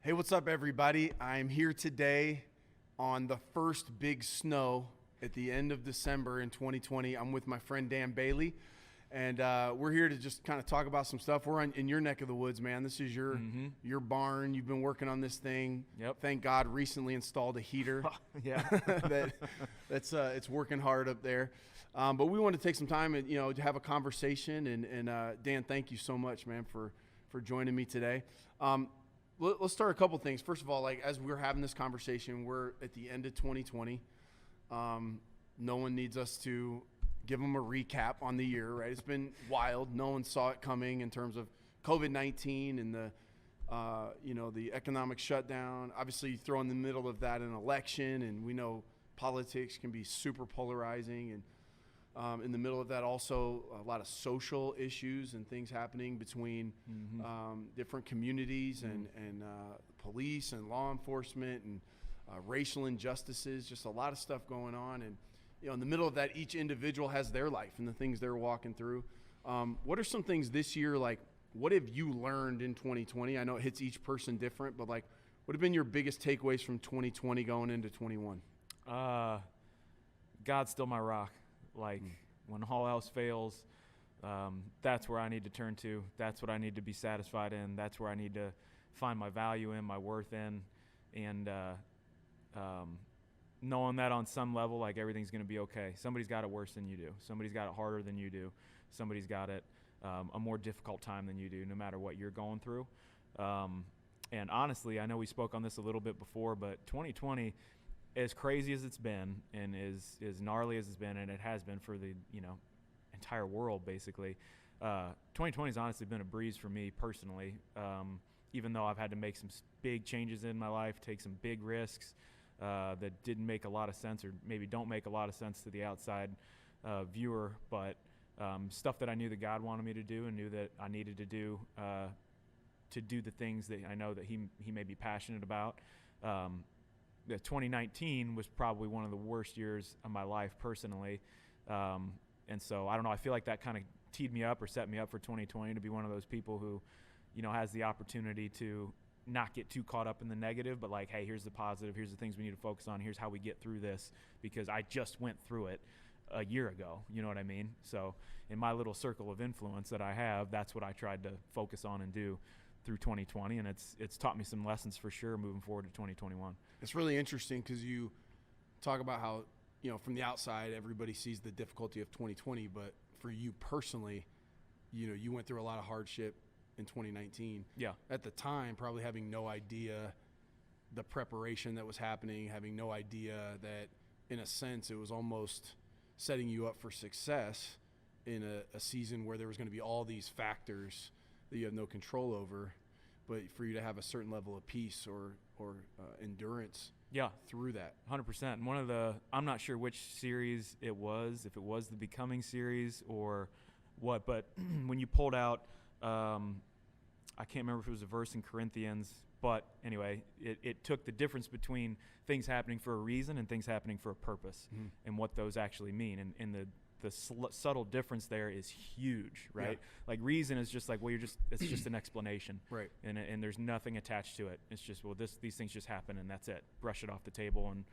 Hey, what's up, everybody? I'm here today on the first big snow at the end of December in 2020. I'm with my friend Dan Bailey, and we're here to just kind of talk about some stuff. We're in your neck of the woods, man. This is your barn. You've been working on this thing. Yep. Thank God, recently installed a heater. Yeah. That's it's working hard up there. But we want to take some time and to have a conversation. And Dan, thank you so much, man, for joining me today. Let's start a couple things. First of all, like as we're having this conversation, we're at the end of 2020. No one needs us to give them a recap on the year, right? It's been wild. No one saw it coming in terms of COVID-19 and the economic shutdown. Obviously, you throw in the middle of that an election, and we know politics can be super polarizing. And in the middle of that, also a lot of social issues and things happening between different communities and police and law enforcement and racial injustices, just a lot of stuff going on. And, in the middle of that, each individual has their life and the things they're walking through. What are some things this year, like, what have you learned in 2020? I know it hits each person different, but, like, what have been your biggest takeaways from 2020 going into 21? God's still my rock. Like, when all else fails, that's where I need to turn to. That's what I need to be satisfied in. That's where I need to find my value in, my worth in. And knowing that on some level, like, everything's going to be okay. Somebody's got it worse than you do. Somebody's got it harder than you do. Somebody's got it a more difficult time than you do, no matter what you're going through. And honestly, I know we spoke on this a little bit before, but 2020, as crazy as it's been and as gnarly as it's been, and it has been for the entire world basically, 2020 has honestly been a breeze for me personally. Even though I've had to make some big changes in my life, take some big risks that didn't make a lot of sense, or maybe don't make a lot of sense to the outside viewer, but stuff that I knew that God wanted me to do and knew that I needed to do the things that I know that he may be passionate about. 2019 was probably one of the worst years of my life personally. And so I don't know, I feel like that kind of teed me up or set me up for 2020 to be one of those people who, has the opportunity to not get too caught up in the negative, but like, hey, here's the positive, here's the things we need to focus on, here's how we get through this, because I just went through it a year ago, you know what I mean? So in my little circle of influence that I have, that's what I tried to focus on and do through 2020, and it's taught me some lessons for sure moving forward to 2021. It's really interesting because you talk about how, from the outside, everybody sees the difficulty of 2020, but for you personally, you went through a lot of hardship in 2019. Yeah. At the time, probably having no idea the preparation that was happening, having no idea that, in a sense, it was almost setting you up for success in a season where there was going to be all these factors that you have no control over, but for you to have a certain level of peace or endurance through that. 100%. And I'm not sure which series it was, if it was the Becoming series or what, but when you pulled out, I can't remember if it was a verse in Corinthians, but anyway, it took the difference between things happening for a reason and things happening for a purpose, and what those actually mean. And the subtle difference there is huge, right? Yeah. Like, reason is just like, well, it's just an explanation, right? And there's nothing attached to it. It's just, well, these things just happen and that's it. Brush it off the table and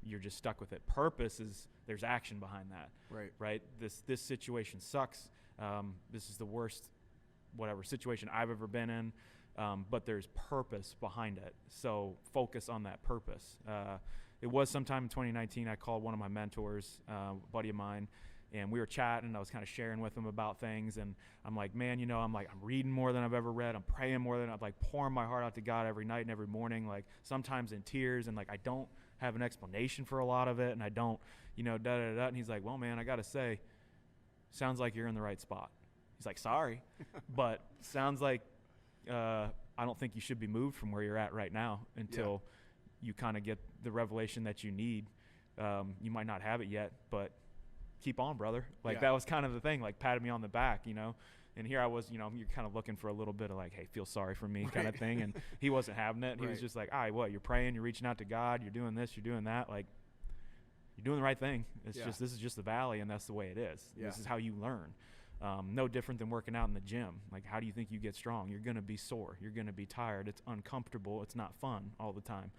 you're just stuck with it. Purpose is there's action behind that, right? This situation sucks. This is the worst situation I've ever been in, but there's purpose behind it. So focus on that purpose. It was sometime in 2019. I called one of my mentors, a buddy of mine, and we were chatting, and I was kind of sharing with him about things. And I'm like, man, I'm reading more than I've ever read. I'm praying more than I'm pouring my heart out to God every night and every morning, like sometimes in tears. And I don't have an explanation for a lot of it. And I don't, da-da-da. And he's like, well, man, I got to say, sounds like you're in the right spot. He's like, sorry, but sounds like I don't think you should be moved from where you're at right now until you kind of get the revelation that you need. You might not have it yet, but keep on, brother. That was kind of the thing, patted me on the back, and here I was, you're kind of looking for a little bit of hey, feel sorry for me kind of thing. And he wasn't having it. He was just like, all right, what, you're praying, you're reaching out to God, you're doing this, you're doing that. You're doing the right thing. It's just, this is just the valley, and that's the way it is. This is how you learn. No different than working out in the gym. Like, how do you think you get strong? You're going to be sore. You're going to be tired. It's uncomfortable. It's not fun all the time.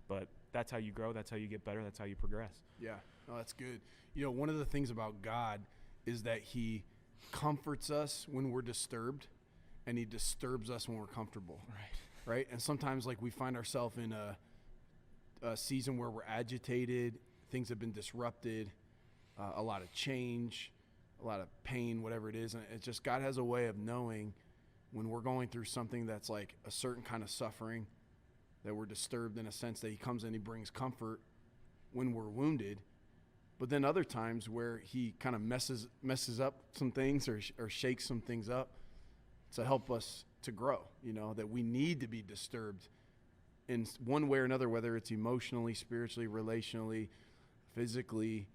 But that's how you grow. That's how you get better. That's how you progress. Yeah. Oh, that's good. You know, one of the things about God is that he comforts us when we're disturbed, and he disturbs us when we're comfortable. Right. And sometimes, like, we find ourselves in a season where we're agitated. Things have been disrupted, a lot of change, a lot of pain, whatever it is. And it's just God has a way of knowing when we're going through something that's like a certain kind of suffering, that we're disturbed in a sense, that he comes in, he brings comfort when we're wounded. But then other times where he kind of messes up some things or shakes some things up to help us to grow, you know, that we need to be disturbed in one way or another, whether it's emotionally, spiritually, relationally, physically.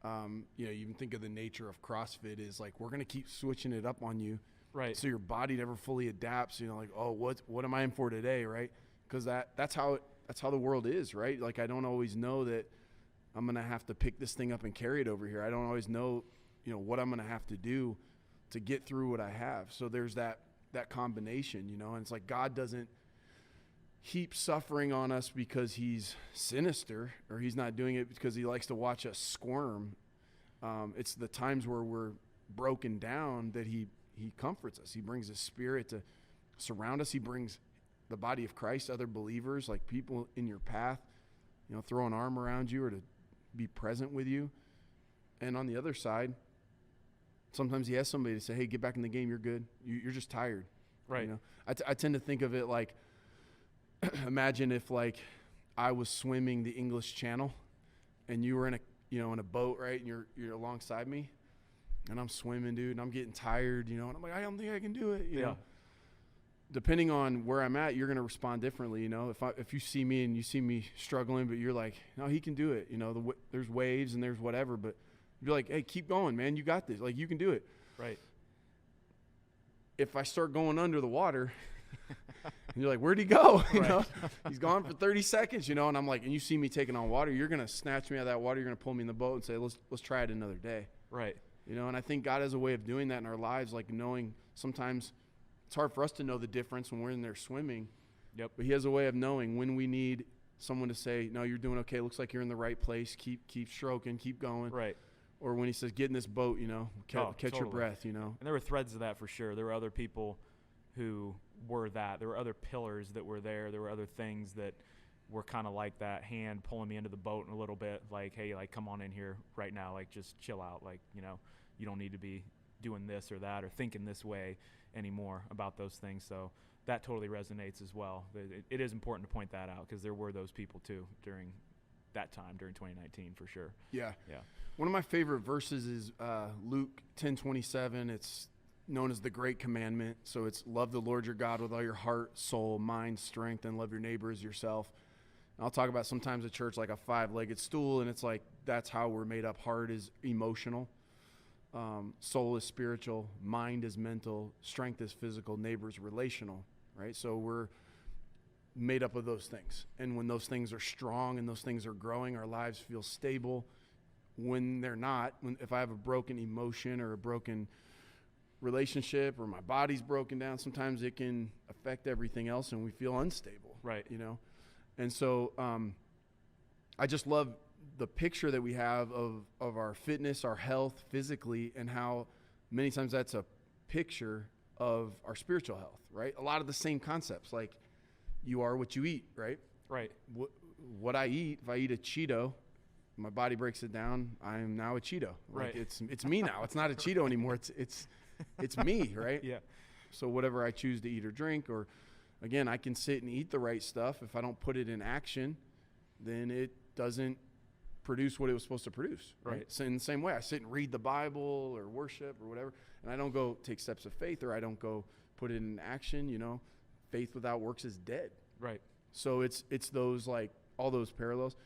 You know, you can think of the nature of CrossFit is like, we're going to keep switching it up on you. Right. So your body never fully adapts, you know, like, oh, what am I in for today? Right. Because that's how the world is, right? Like, I don't always know that I'm going to have to pick this thing up and carry it over here. I don't always know, you know, what I'm going to have to do to get through what I have. So there's that combination, you know, and it's like God doesn't heap suffering on us because he's sinister, or he's not doing it because he likes to watch us squirm. It's the times where we're broken down that he comforts us. He brings his spirit to surround us. He brings the body of Christ, other believers, like people in your path, you know, throw an arm around you or to be present with you. And on the other side, sometimes he has somebody to say, hey, get back in the game. You're good. You're just tired. Right. You know, I tend to think of it like, imagine if like I was swimming the English Channel and you were in a boat, right? And you're alongside me and I'm swimming, dude, and I'm getting tired, you know, and I'm like, I don't think I can do it. You know, depending on where I'm at, you're going to respond differently. You know, if you see me and you see me struggling, but you're like, no, he can do it. You know, there's waves and there's whatever, but you're like, hey, keep going, man. You got this. Like, you can do it. Right. If I start going under the water and you're like, where'd he go? You know, he's gone for 30 seconds, you know, and I'm like, and you see me taking on water, you're going to snatch me out of that water. You're going to pull me in the boat and say, let's try it another day. Right. You know, and I think God has a way of doing that in our lives, like knowing sometimes it's hard for us to know the difference when we're in there swimming. Yep. But he has a way of knowing when we need someone to say, no, you're doing okay. Looks like you're in the right place. Keep stroking, keep going. Right. Or when he says, get in this boat, you know, catch your breath, you know. And there were threads of that for sure. There were other people who were that. There were other pillars that were there. There were other things that were kind of like that hand pulling me into the boat in a little bit, like, hey, like, come on in here right now, like, just chill out, like, you know, you don't need to be doing this or that or thinking this way anymore about those things. So that totally resonates as well. It is important to point that out because there were those people too during that time, during 2019 for sure. Yeah. Yeah. One of my favorite verses is Luke 10:27. It's known as the Great Commandment. So it's love the Lord your God with all your heart, soul, mind, strength, and love your neighbor as yourself. And I'll talk about sometimes a church like a 5-legged stool, and it's like that's how we're made up. Heart is emotional. Soul is spiritual, mind is mental, strength is physical, neighbor is relational, right? So we're made up of those things. And when those things are strong and those things are growing, our lives feel stable. When they're not, if I have a broken emotion or a broken relationship or my body's broken down, sometimes it can affect everything else and we feel unstable. Right. You know? And so I just love the picture that we have of our fitness, our health physically, and how many times that's a picture of our spiritual health, right? A lot of the same concepts, like you are what you eat, right? Right. What I eat, if I eat a Cheeto, my body breaks it down, I am now a Cheeto. Like right. It's me now. It's not a Cheeto anymore. It's me, right? Yeah. So whatever I choose to eat or drink, or again, I can sit and eat the right stuff. If I don't put it in action, then it doesn't produce what it was supposed to produce, right? So in the same way, I sit and read the Bible or worship or whatever, and I don't go take steps of faith, or I don't go put it in action, you know. Faith without works is dead. Right. So it's those, like, all those parallels.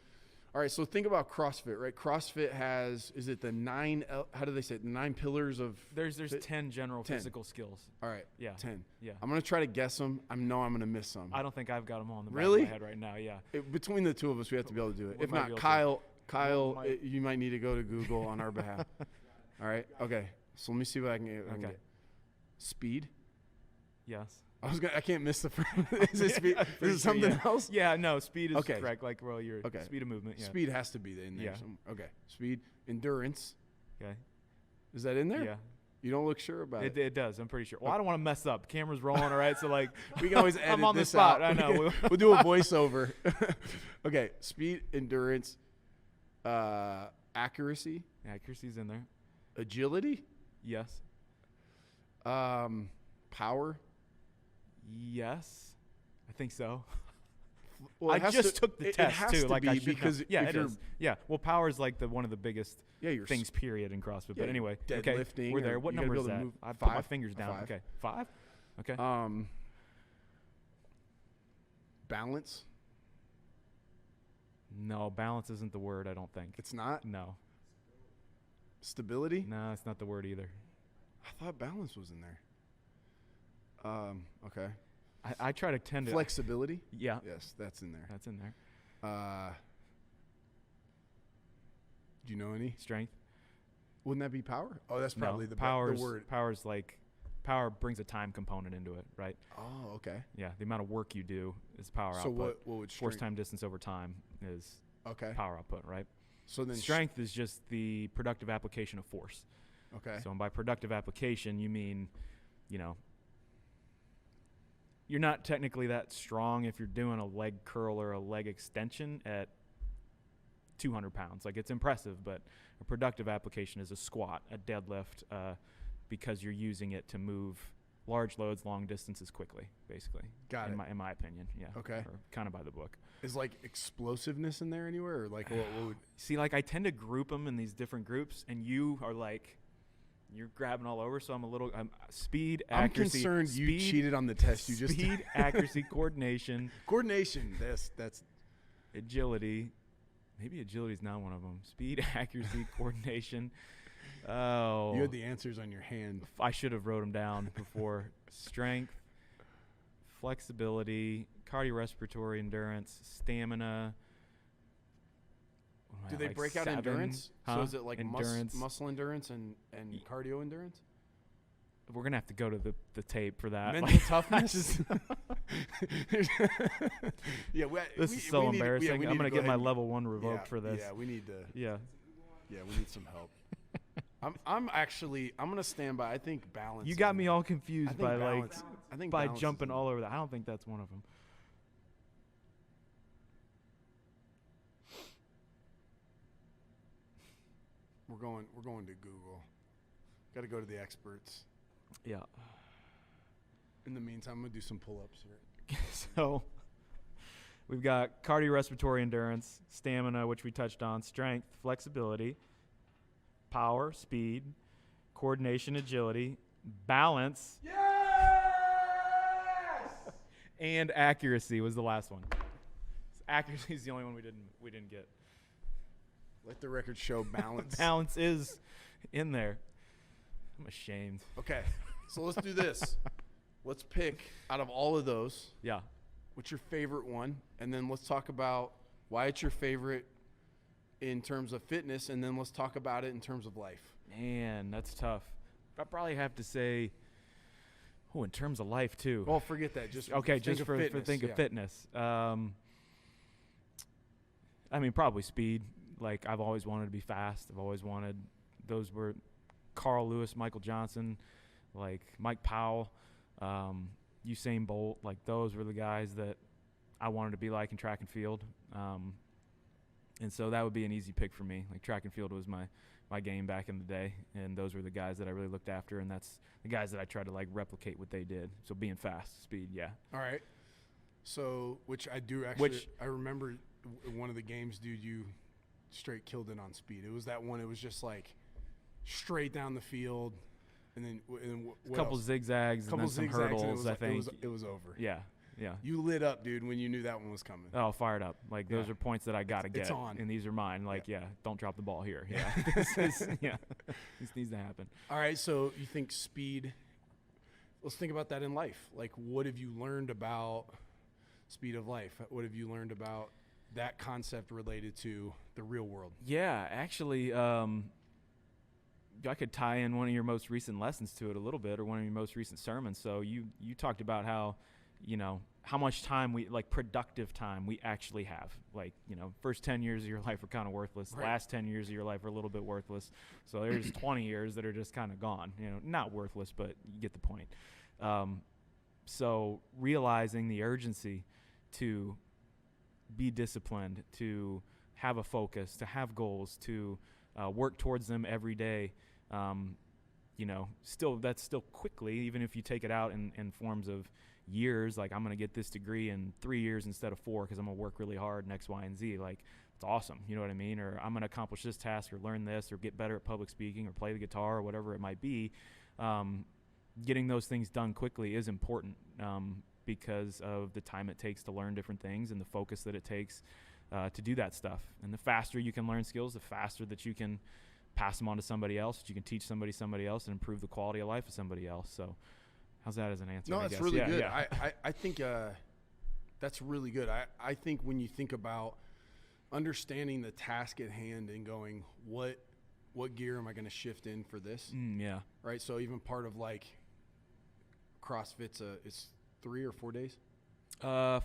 All right, so think about CrossFit, right? CrossFit has, is it the 9, how do they say it, 9 pillars of There's 10 general physical skills. All right, Yeah. 10. Yeah. I'm going to try to guess them. I know I'm going to miss some. I don't think I've got them all in the back Really? of my head right now, yeah. Between the two of us, we have to be able to do it. We If might not, be able Kyle, you might need to go to Google on our behalf. All right, okay. So let me see what I can get. Speed. Yes. I can't miss the first. Is it speed? Is it something else? Yeah, no, speed is correct. Like, well, your speed of movement. Yeah. Speed has to be in there. Yeah. Okay. Speed. Endurance. Okay. Is that in there? Yeah. You don't look sure about it. It does. I'm pretty sure. Well, I don't want to mess up. Camera's rolling, all right? So, like, we can always edit I'm on the this spot. out. I know. We'll do a voiceover. Okay. Speed, endurance, accuracy. Accuracy's in there. Agility. Yes. Power. Yes. I think so. Well, I just took the test has too. To like be I should because know. Yeah, it is. Yeah. Well, power is like one of the biggest things period in CrossFit. Yeah, but anyway, deadlifting. We're there. What number is that? I put my fingers down. 5. Okay, 5. Okay. Balance. No, balance isn't the word. I don't think. It's not. No. Stability. No, it's not the word either. I thought balance was in there. Okay. I try to tend to flexibility. Yeah. Yes, that's in there. That's in there. Do you know any? Strength. Wouldn't that be power? Oh, that's probably the word. Power's like power brings a time component into it, right? Oh, okay. Yeah, the amount of work you do is power so output. what would force time distance over time is power output, right? So then strength is just the productive application of force. Okay. So by productive application, you mean, you're not technically that strong if you're doing a leg curl or a leg extension at 200 pounds. Like, it's impressive, but a productive application is a squat, a deadlift, because you're using it to move large loads, long distances quickly, basically. Got it. In my opinion, yeah. Okay. Or kind of by the book. Is like explosiveness in there anywhere, or like what would? See, like I tend to group them in these different groups, and you are like, you're grabbing all over. So I'm a little speed, accuracy. I'm concerned you cheated on the test. You just speed, accuracy, coordination. Coordination. That's agility. Maybe agility is not one of them. Speed, accuracy, coordination. Oh, you had the answers on your hand. I should have wrote them down before. Strength, flexibility, cardiorespiratory endurance, stamina. Do they break out endurance? Huh? So is it like endurance, muscle endurance and cardio endurance? We're going to have to go to the tape for that. Mental toughness? Yeah, this is so embarrassing. I'm going to get my level 1 revoked for this. Yeah, we need to. Yeah, we need some help. I'm going to stand by. I think balance. You got me all confused by balance, by jumping all over that. I don't think that's one of them. We're going to Google. Got to go to the experts. Yeah. In the meantime, I'm going to do some pull-ups here. So we've got cardiorespiratory endurance, stamina, which we touched on, strength, flexibility, power, speed, coordination, agility, balance. Yes! And accuracy was the last one. Accuracy is the only one we didn't get. Let the record show balance. Balance is in there. I'm ashamed. Okay, so let's do this. Let's pick out of all of those. Yeah. What's your favorite one? And then let's talk about why it's your favorite in terms of fitness, and then let's talk about it in terms of life. Man, that's tough. I probably have to say, in terms of life too. Well, forget that. Just for fitness. I mean, probably speed. Like, I've always wanted to be fast. Those were Carl Lewis, Michael Johnson, like Mike Powell, Usain Bolt. Like, those were the guys that I wanted to be like in track and field. And so that would be an easy pick for me. Like, track and field was my game back in the day, and those were the guys that I really looked after, and that's the guys that I tried to like replicate what they did. So being fast, speed, yeah. All right. So, which I do actually, I remember one of the games, dude, you straight killed it on speed. It was that one. It was just like straight down the field, and then a couple zigzags and then some hurdles. I think it was over. Yeah. You lit up, dude, when you knew that one was coming. Oh, fired up! Like, those are points that I gotta get, and these are mine. Like, don't drop the ball here. Yeah, this needs to happen. All right, so you think speed? Let's think about that in life. Like, what have you learned about speed of life? What have you learned about that concept related to the real world? Yeah, actually, I could tie in one of your most recent lessons to it a little bit, or one of your most recent sermons. So you talked about how, how much time productive time we actually have. First 10 years of your life are kind of worthless. Right. Last 10 years of your life are a little bit worthless. So there's 20 years that are just kind of gone, not worthless, but you get the point. So realizing the urgency to be disciplined, to have a focus, to have goals, to work towards them every day. That's still quickly, even if you take it out in forms of years, like I'm going to get this degree in 3 years instead of 4 because I'm going to work really hard in X, Y, and Z. Like, it's awesome. You know what I mean? Or I'm going to accomplish this task or learn this or get better at public speaking or play the guitar or whatever it might be. Getting those things done quickly is important because of the time it takes to learn different things and the focus that it takes to do that stuff. And the faster you can learn skills, the faster that you can pass them on to somebody else, that you can teach somebody else and improve the quality of life of somebody else. So how's that as an answer? No, that's really good. Yeah. I think that's really good. I think when you think about understanding the task at hand and going, what gear am I going to shift in for this? Yeah. Right. So even part of CrossFit's it's 3 or 4 days? 4.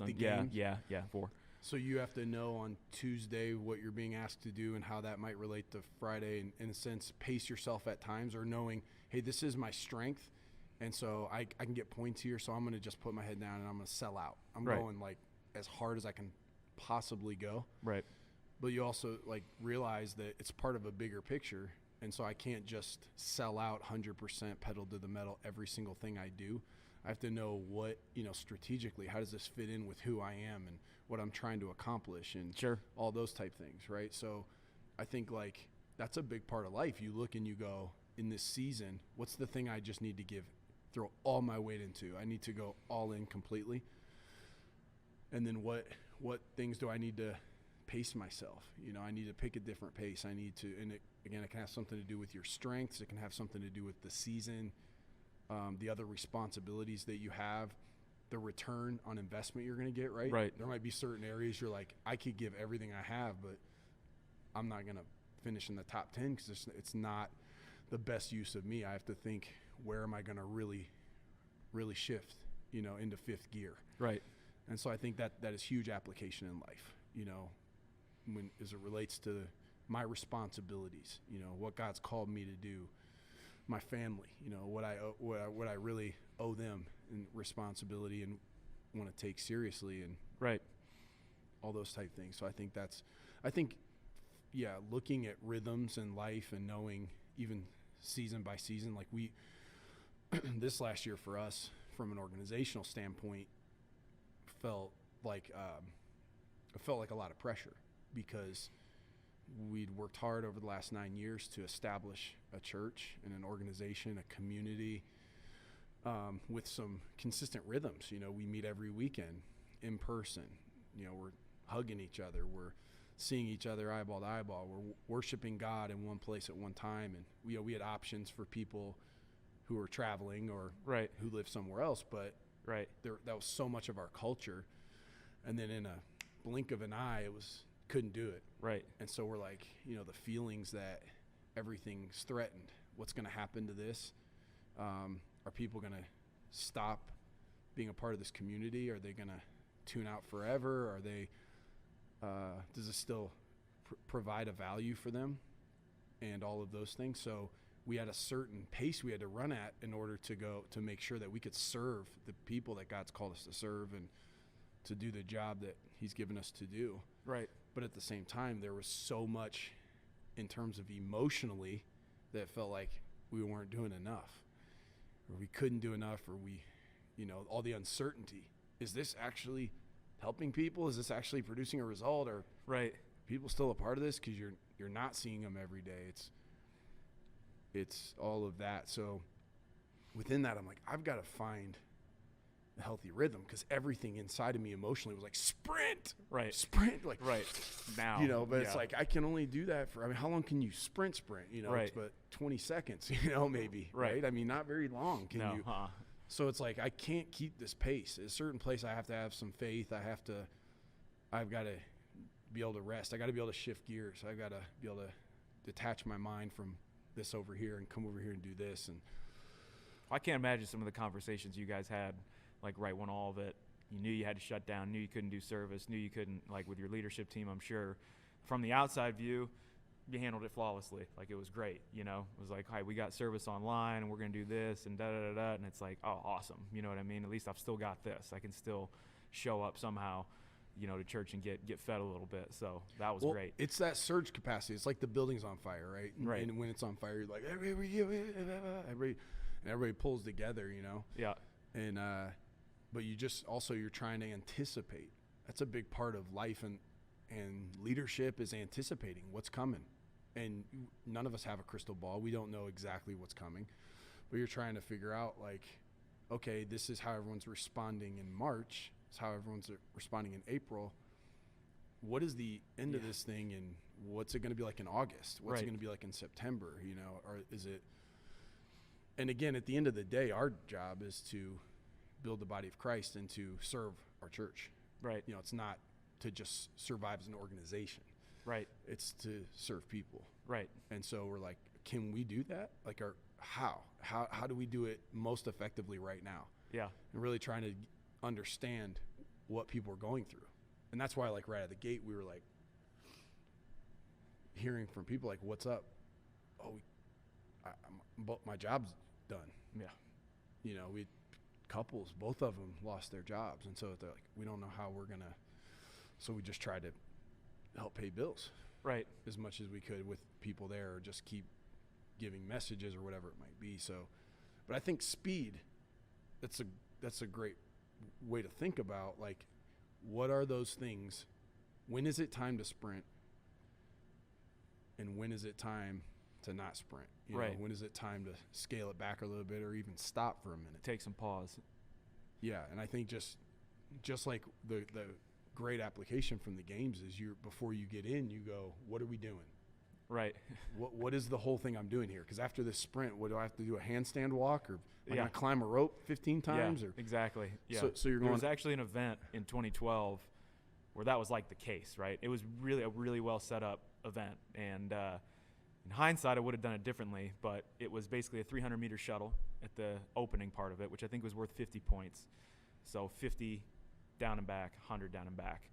The games? Yeah, 4. So you have to know on Tuesday what you're being asked to do and how that might relate to Friday, and in a sense, pace yourself at times, or knowing, hey, this is my strength, and so I can get points here, so I'm going to just put my head down and I'm going to sell out. I'm going as hard as I can possibly go. Right. But you also realize that it's part of a bigger picture, and so I can't just sell out 100% pedal to the metal every single thing I do. I have to know what, strategically, how does this fit in with who I am and what I'm trying to accomplish and all those type things, right? So I think that's a big part of life. You look and you go, in this season, what's the thing I just need to throw all my weight into? I need to go all in completely. And then what things do I need to pace myself? I need to pick a different pace. I need to, and it can have something to do with your strengths. It can have something to do with the season, the other responsibilities that you have, the return on investment you're going to get, right? Right. There might be certain areas you're like, I could give everything I have, but I'm not going to finish in the top 10 because it's not the best use of me. I have to think, where am I going to really, really shift, into fifth gear? Right. And so I think that is huge application in life, as it relates to my responsibilities, what God's called me to do, my family, what I really owe them in responsibility and want to take seriously, and all those type things. So I think looking at rhythms in life and knowing even season by season, we this last year for us from an organizational standpoint felt like a lot of pressure, because we'd worked hard over the last 9 years to establish a church and an organization, a community, with some consistent rhythms. We meet every weekend in person. We're hugging each other. We're seeing each other eyeball to eyeball. We're worshiping God in one place at one time. And we had options for people who are traveling or who live somewhere else, but that was so much of our culture. And then in a blink of an eye, couldn't do it. Right. And so we're the feelings that everything's threatened. What's going to happen to this? Are people going to stop being a part of this community? Are they going to tune out forever? Are they, does it still provide a value for them? And all of those things. So we had a certain pace we had to run at in order to make sure that we could serve the people that God's called us to serve and to do the job that he's given us to do. Right. But at the same time, there was so much in terms of emotionally that felt like we weren't doing enough, or we couldn't do enough, or all the uncertainty. Is this actually helping people? Is this actually producing a result? Or people still a part of this? Because you're not seeing them every day. It's all of that. So within that, I'm like, I've got to find a healthy rhythm, because everything inside of me emotionally was like, sprint now, but it's like, I can only do that for, how long can you sprint it's but 20 seconts, maybe, right? Not very long. So it's like, I can't keep this pace. At a certain place, I have to have some faith. I've got to be able to rest. I got to be able to shift gears. I've got to be able to detach my mind from this over here and come over here and do this. And I can't imagine some of the conversations you guys had, like right when all of it, you knew you had to shut down, knew you couldn't do service, knew you couldn't, like with your leadership team, I'm sure. From the outside view, you handled it flawlessly. Like, it was great, you know. It was like, hi, we got service online, and we're going to do this, and da-da-da-da, and it's like, oh, awesome. You know what I mean? At least I've still got this. I can still show up somehow, you know, to church and get fed a little bit. So that was great. It's that surge capacity. It's like the building's on fire, right? Right. And when it's on fire, you're like, everybody pulls together, you know? Yeah. And, but you're trying to anticipate. That's a big part of life, and leadership is anticipating what's coming. And none of us have a crystal ball. We don't know exactly what's coming, but you're trying to figure out, like, okay, this is how everyone's responding in March. It's how everyone's responding in April. What is the end of this thing, and what's it going to be like in August? What's it going to be like in September, you know? Or is it, and again, at the end of the day, our job is to build the body of Christ and to serve our church. Right. You know, it's not to just survive as an organization. Right. It's to serve people. Right. And so we're like, can we do that? Like, how do we do it most effectively right now? Yeah. And really trying to understand what people are going through. And that's why, like, right out of the gate, we were like hearing from people like, what's up? Oh, my job's done. Yeah. You know, couples, both of them lost their jobs. And so they're like, we don't know how we're going to, so we just try to help pay bills. Right. As much as we could with people there, or just keep giving messages or whatever it might be. So, but I think speed, that's a great way to think about, like, what are those things? When is it time to sprint? And when is it time to not sprint? You know, when is it time to scale it back a little bit, or even stop for a minute? Take some pause. Yeah, and I think just like the great application from the games is, before you get in, you go, what are we doing? Right. What is the whole thing I'm doing here? Because after this sprint, what do I have to do? A handstand walk, or am I going to climb a rope 15 times? Yeah, or exactly. Yeah. So you're going. There was actually an event in 2012 where that was like the case, right? It was really a really well set up event, and in hindsight, I would have done it differently, but it was basically a 300-meter shuttle at the opening part of it, which I think was worth 50 points. So 50 down and back, 100 down and back.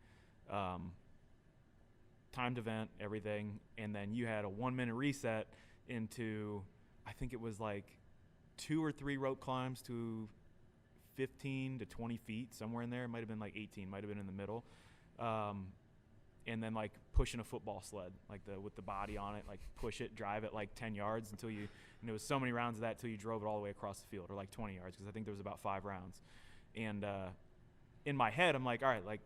Timed event, everything, and then you had a 1-minute reset into, I think it was like 2 or 3 rope climbs to 15 to 20 feet, somewhere in there. It might have been like 18, might have been in the middle. And then like pushing a football sled, like with the body on it, like push it, drive it like 10 yards until and there was so many rounds of that till you drove it all the way across the field, or like 20 yards, because I think there was about 5 rounds. And in my head, I'm like, all right, like,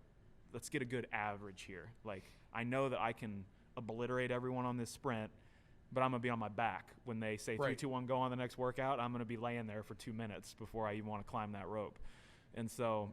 let's get a good average here. Like, I know that I can obliterate everyone on this sprint, but I'm going to be on my back. When they say 3, 2, 1, go on the next workout, I'm going to be laying there for 2 minutes before I even want to climb that rope. And so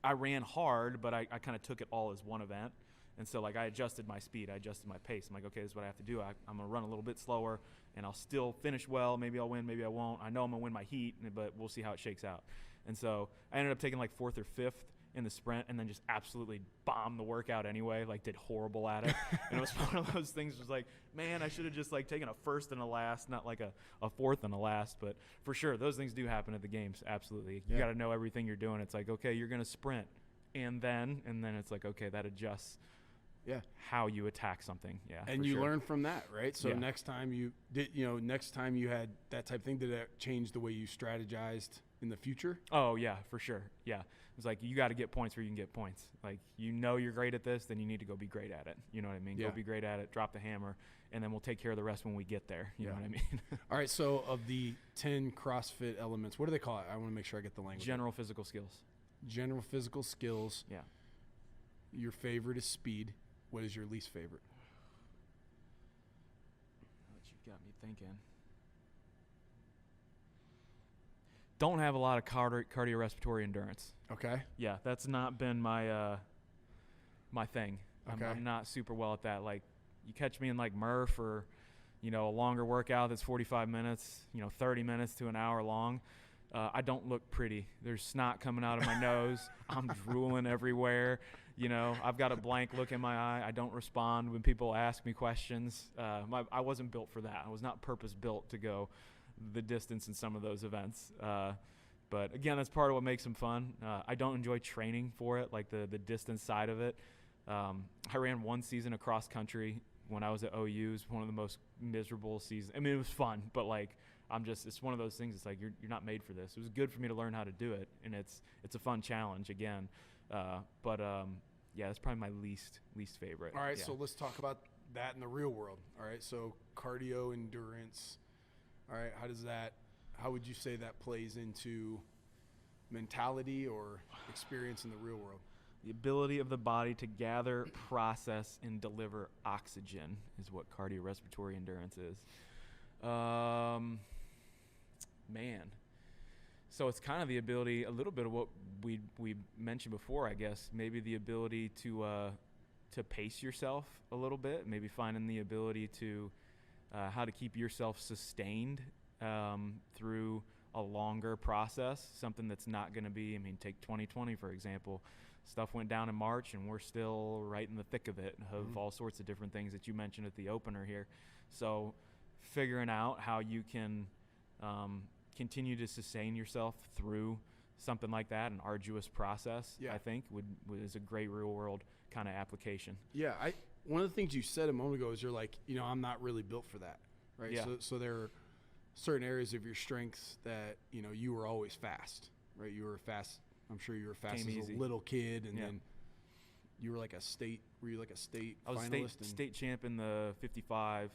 I ran hard, but I kind of took it all as one event. And so, like, I adjusted my speed. I adjusted my pace. I'm like, okay, this is what I have to do. I'm going to run a little bit slower, and I'll still finish well. Maybe I'll win, maybe I won't. I know I'm going to win my heat, but we'll see how it shakes out. And so I ended up taking, like, 4th or 5th in the sprint, and then just absolutely bombed the workout anyway, like, did horrible at it. And it was one of those things, was like, man, I should have just, like, taken a 1st and a last, not like a 4th and a last. But for sure, those things do happen at the games, absolutely. You got to know everything you're doing. It's like, okay, you're going to sprint, and then it's like, okay, that adjusts how you attack something. Yeah. And you learn from that, right? So next time you had that type of thing, did that change the way you strategized in the future? Oh yeah, for sure. Yeah. It's like, you got to get points where you can get points. Like, you know you're great at this, then you need to go be great at it. You know what I mean? Go be great at it, drop the hammer, and then we'll take care of the rest when we get there. You know what I mean? All right, so of the 10 CrossFit elements, what do they call it? I want to make sure I get the language. General physical skills. General physical skills. Yeah. Your favorite is speed. What is your least favorite? You've got me thinking. Don't have a lot of cardiorespiratory endurance. Okay. Yeah, that's not been my my thing. Okay. I'm not super well at that. Like, you catch me in like Murph, or a longer workout that's 45 minutes, 30 minutes to an hour long. I don't look pretty. There's snot coming out of my nose. I'm drooling everywhere. You know, I've got a blank look in my eye. I don't respond when people ask me questions. I wasn't built for that. I was not purpose built to go the distance in some of those events. But again, that's part of what makes them fun. I don't enjoy training for it, like the distance side of it. I ran one season of cross country when I was at OU. It was one of the most miserable seasons. I mean, it was fun, but like, it's one of those things. It's like, you're not made for this. It was good for me to learn how to do it. And it's a fun challenge again. Yeah, that's probably my least favorite. All right. Yeah. So let's talk about that in the real world. All right. So cardio endurance. All right. How would you say that plays into mentality or experience in the real world? The ability of the body to gather, process, and deliver oxygen is what cardiorespiratory endurance is. Man. So it's kind of the ability, a little bit of what we mentioned before, I guess. Maybe the ability to pace yourself a little bit. Maybe finding the ability to how to keep yourself sustained through a longer process. Something that's not going to be. I mean, take 2020 for example. Stuff went down in March, and we're still right in the thick of it. Of all sorts of different things that you mentioned at the opener here. So figuring out how you can continue to sustain yourself through something like that, an arduous process, I think is a great real world kind of application. Yeah, one of the things you said a moment ago is you're like, I'm not really built for that, right? Yeah. So there are certain areas of your strengths that, you were always fast, right? You were fast. I'm sure you were fast Came as easy. a little kid, and then you were like a state finalist? I was state champ in the 55,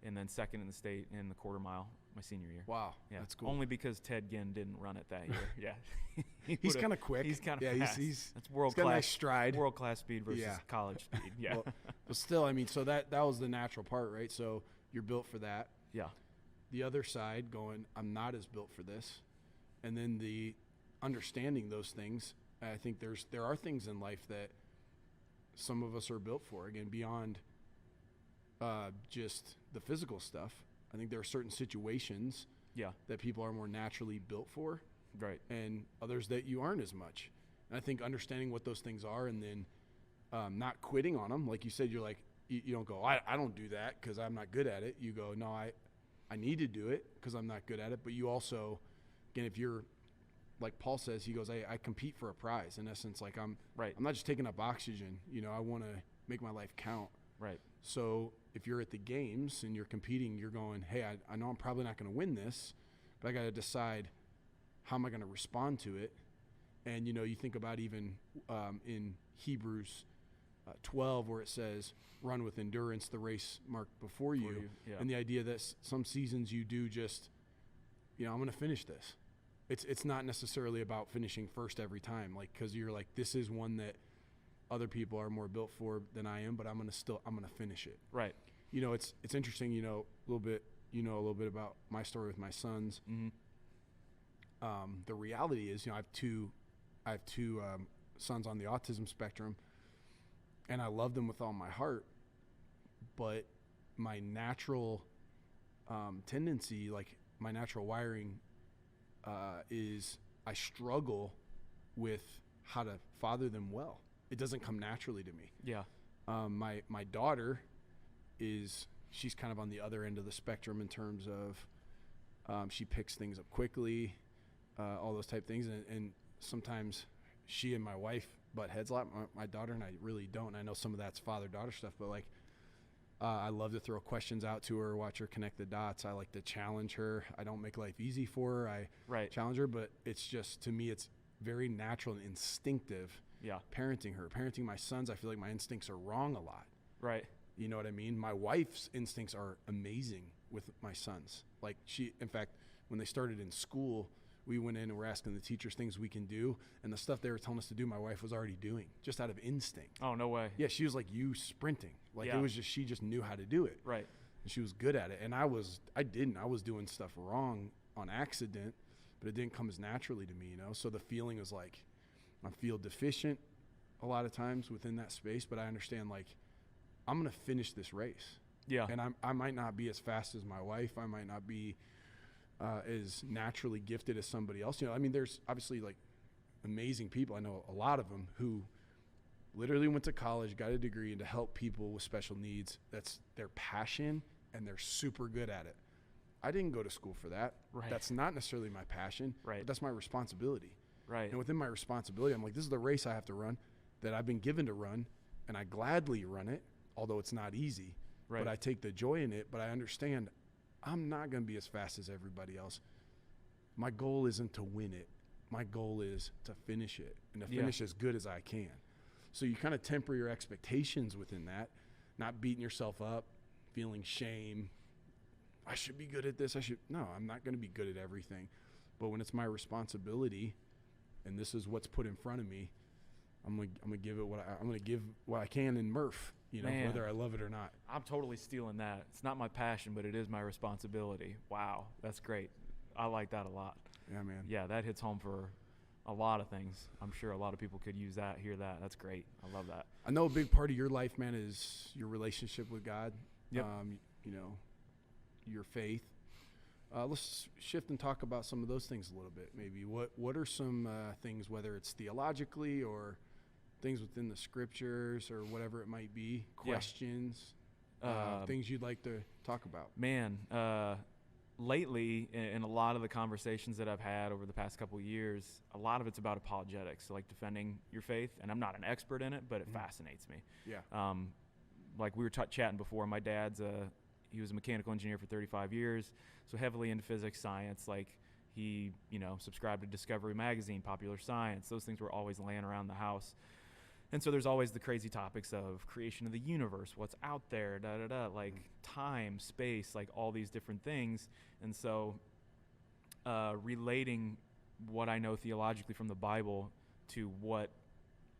and then second in the state in the quarter mile my senior year. Wow, yeah, that's cool. Only because Ted Ginn didn't run it that year. Yeah, he's kind of quick. He's kind of fast. That's world he's got class. a nice stride. World class speed versus college speed. Yeah, well, but still, I mean, so that was the natural part, right? So you're built for that. Yeah. The other side going, I'm not as built for this, and then the understanding those things. I think there are things in life that some of us are built for. Again, beyond just the physical stuff. I think there are certain situations that people are more naturally built for, right, and others that you aren't as much. And I think understanding what those things are, and then not quitting on them. Like you said, you're like, you don't go, I don't do that because I'm not good at it. You go, no, I need to do it because I'm not good at it. But you also, again, if you're, like Paul says, he goes, I compete for a prize. In essence, like I'm not just taking up oxygen. I want to make my life count. Right. So if you're at the games and you're competing, you're going, hey, I know I'm probably not going to win this, but I got to decide how am I going to respond to it. And, you think about even in Hebrews 12 where it says, run with endurance the race marked before you. And the idea that some seasons you do just, I'm going to finish this. It's not necessarily about finishing first every time, like, because you're like, this is one that other people are more built for than I am, but I'm gonna finish it. Right. It's interesting. A little bit about my story with my sons. Mm-hmm. The reality is, I have two sons on the autism spectrum, and I love them with all my heart. But my natural tendency, like my natural wiring, is I struggle with how to father them well. It doesn't come naturally to me. Yeah. My daughter she's kind of on the other end of the spectrum in terms of she picks things up quickly, all those type things, and sometimes she and my wife butt heads a lot. My daughter and I really don't. I know some of that's father-daughter stuff, but like I love to throw questions out to her, watch her connect the dots. I like to challenge her. I don't make life easy for her. I challenge her, but it's just, to me, it's very natural and instinctive. Yeah. Parenting my sons, I feel like my instincts are wrong a lot. Right. You know what I mean? My wife's instincts are amazing with my sons. Like in fact, when they started in school, we went in and we're asking the teachers things we can do, and the stuff they were telling us to do, my wife was already doing just out of instinct. Oh, no way. Yeah, she was like you sprinting. Like it was just, she just knew how to do it. Right. And she was good at it. And I was doing stuff wrong on accident, but it didn't come as naturally to me, So the feeling is like, I feel deficient a lot of times within that space, but I understand, like, I'm going to finish this race. Yeah. And I might not be as fast as my wife. I might not be as naturally gifted as somebody else. You know, I mean, there's obviously like amazing people. I know a lot of them who literally went to college, got a degree, and to help people with special needs. That's their passion, and they're super good at it. I didn't go to school for that. Right. That's not necessarily my passion, right. but that's my responsibility. Right. And within my responsibility, I'm like, this is the race I have to run that I've been given to run, and I gladly run it, although it's not easy. Right. But I take the joy in it, but I understand I'm not going to be as fast as everybody else. My goal isn't to win it. My goal is to finish it and to finish as good as I can. So you kind of temper your expectations within that, not beating yourself up, feeling shame. I should be good at this. No, I'm not going to be good at everything. But when it's my responsibility and this is what's put in front of me, I'm going to give it I'm going to give what I can in Murph, you know, Man, whether I love it or not. I'm totally stealing that. It's not my passion, but it is my responsibility. Wow. That's great. I like that a lot. Yeah, man. Yeah, that hits home for a lot of things. I'm sure a lot of people could use that, hear that. That's great. I love that. I know a big part of your life, man, is your relationship with God. Yep. You know, your faith. Let's shift and talk about some of those things a little bit. Maybe what are some things, whether it's theologically or things within the scriptures or whatever it might be, questions, things you'd like to talk about? Man, lately in a lot of the conversations that I've had over the past couple of years, a lot of it's about apologetics, so like defending your faith. And I'm not an expert in it, but it fascinates me. Yeah. Like we were chatting before, my dad's he was a mechanical engineer for 35 years, so heavily into physics, science. Like he, you know, subscribed to Discovery Magazine, Popular Science. Those things were always laying around the house. And so there's always the crazy topics of creation of the universe, what's out there, like time, space, like all these different things. And so relating what I know theologically from the Bible to what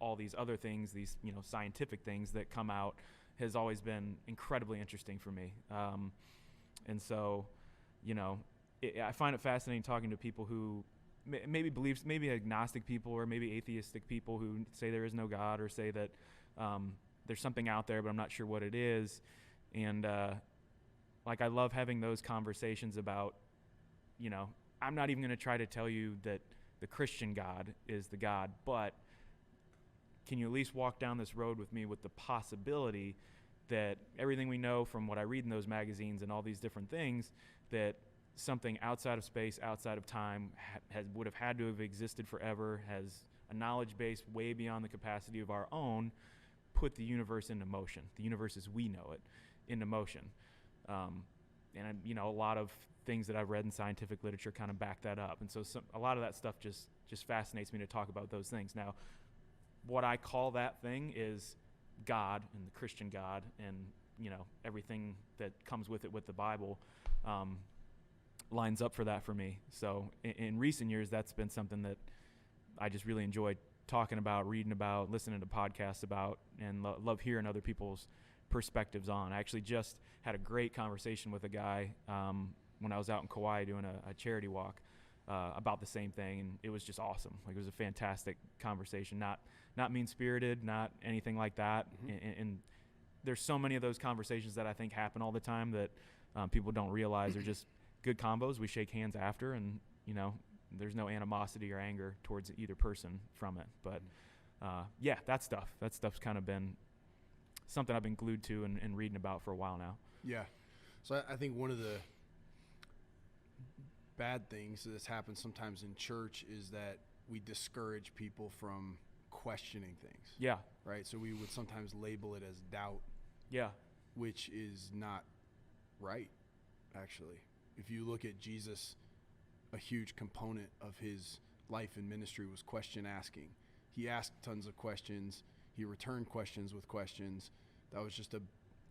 all these other things, these, you know, scientific things that come out, has always been incredibly interesting for me. And so, you know, I find it fascinating talking to people who maybe agnostic people or maybe atheistic people who say there is no God or say that there's something out there, but I'm not sure what it is. And like I love having those conversations about, you know, I'm not even going to try to tell you that the Christian God is the God, but can you at least walk down this road with me with the possibility that everything we know from what I read in those magazines and all these different things, that something outside of space, outside of time, would have had to have existed forever, has a knowledge base way beyond the capacity of our own, put the universe into motion, the universe as we know it, into motion. And, you know, a lot of things that I've read in scientific literature kind of back that up. And so a lot of that stuff just fascinates me to talk about those things. Now, what I call that thing is God and the Christian God and, you know, everything that comes with it with the Bible lines up for that for me. So in recent years, that's been something that I just really enjoyed talking about, reading about, listening to podcasts about, and love hearing other people's perspectives on. I actually just had a great conversation with a guy when I was out in Kauai doing a charity walk about the same thing, and it was just awesome. Like, it was a fantastic conversation, not mean-spirited, not anything like that. Mm-hmm. And there's so many of those conversations that I think happen all the time that people don't realize are just good combos. We shake hands after, and, you know, there's no animosity or anger towards either person from it. But yeah, that stuff's kind of been something I've been glued to and reading about for a while now. Yeah. So I think one of the bad things that's happened sometimes in church is that we discourage people from questioning things. Yeah. Right? So we would sometimes label it as doubt. Yeah. Which is not right, actually. If you look at Jesus, a huge component of his life and ministry was question asking. He asked tons of questions. He returned questions with questions. That was just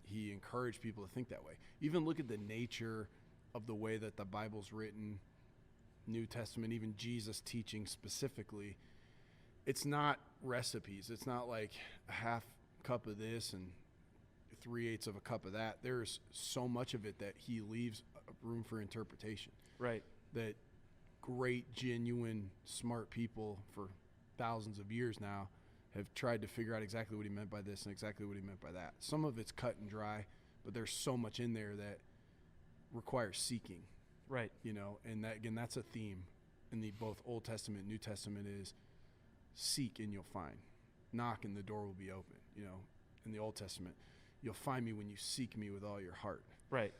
he encouraged people to think that way. Even look at the nature of the way that the Bible's written, New Testament, even Jesus teaching specifically. It's not recipes. It's not like a half cup of this and 3/8 of a cup of that. There's so much of it that he leaves room for interpretation. Right. That great, genuine, smart people for thousands of years now have tried to figure out exactly what he meant by this and exactly what he meant by that. Some of it's cut and dry, but there's so much in there that requires seeking. Right. And that, again, that's a theme in the both Old Testament and New Testament is seek and you'll find. Knock and the door will be open. In the Old Testament, you'll find me when you seek me with all your heart. Right.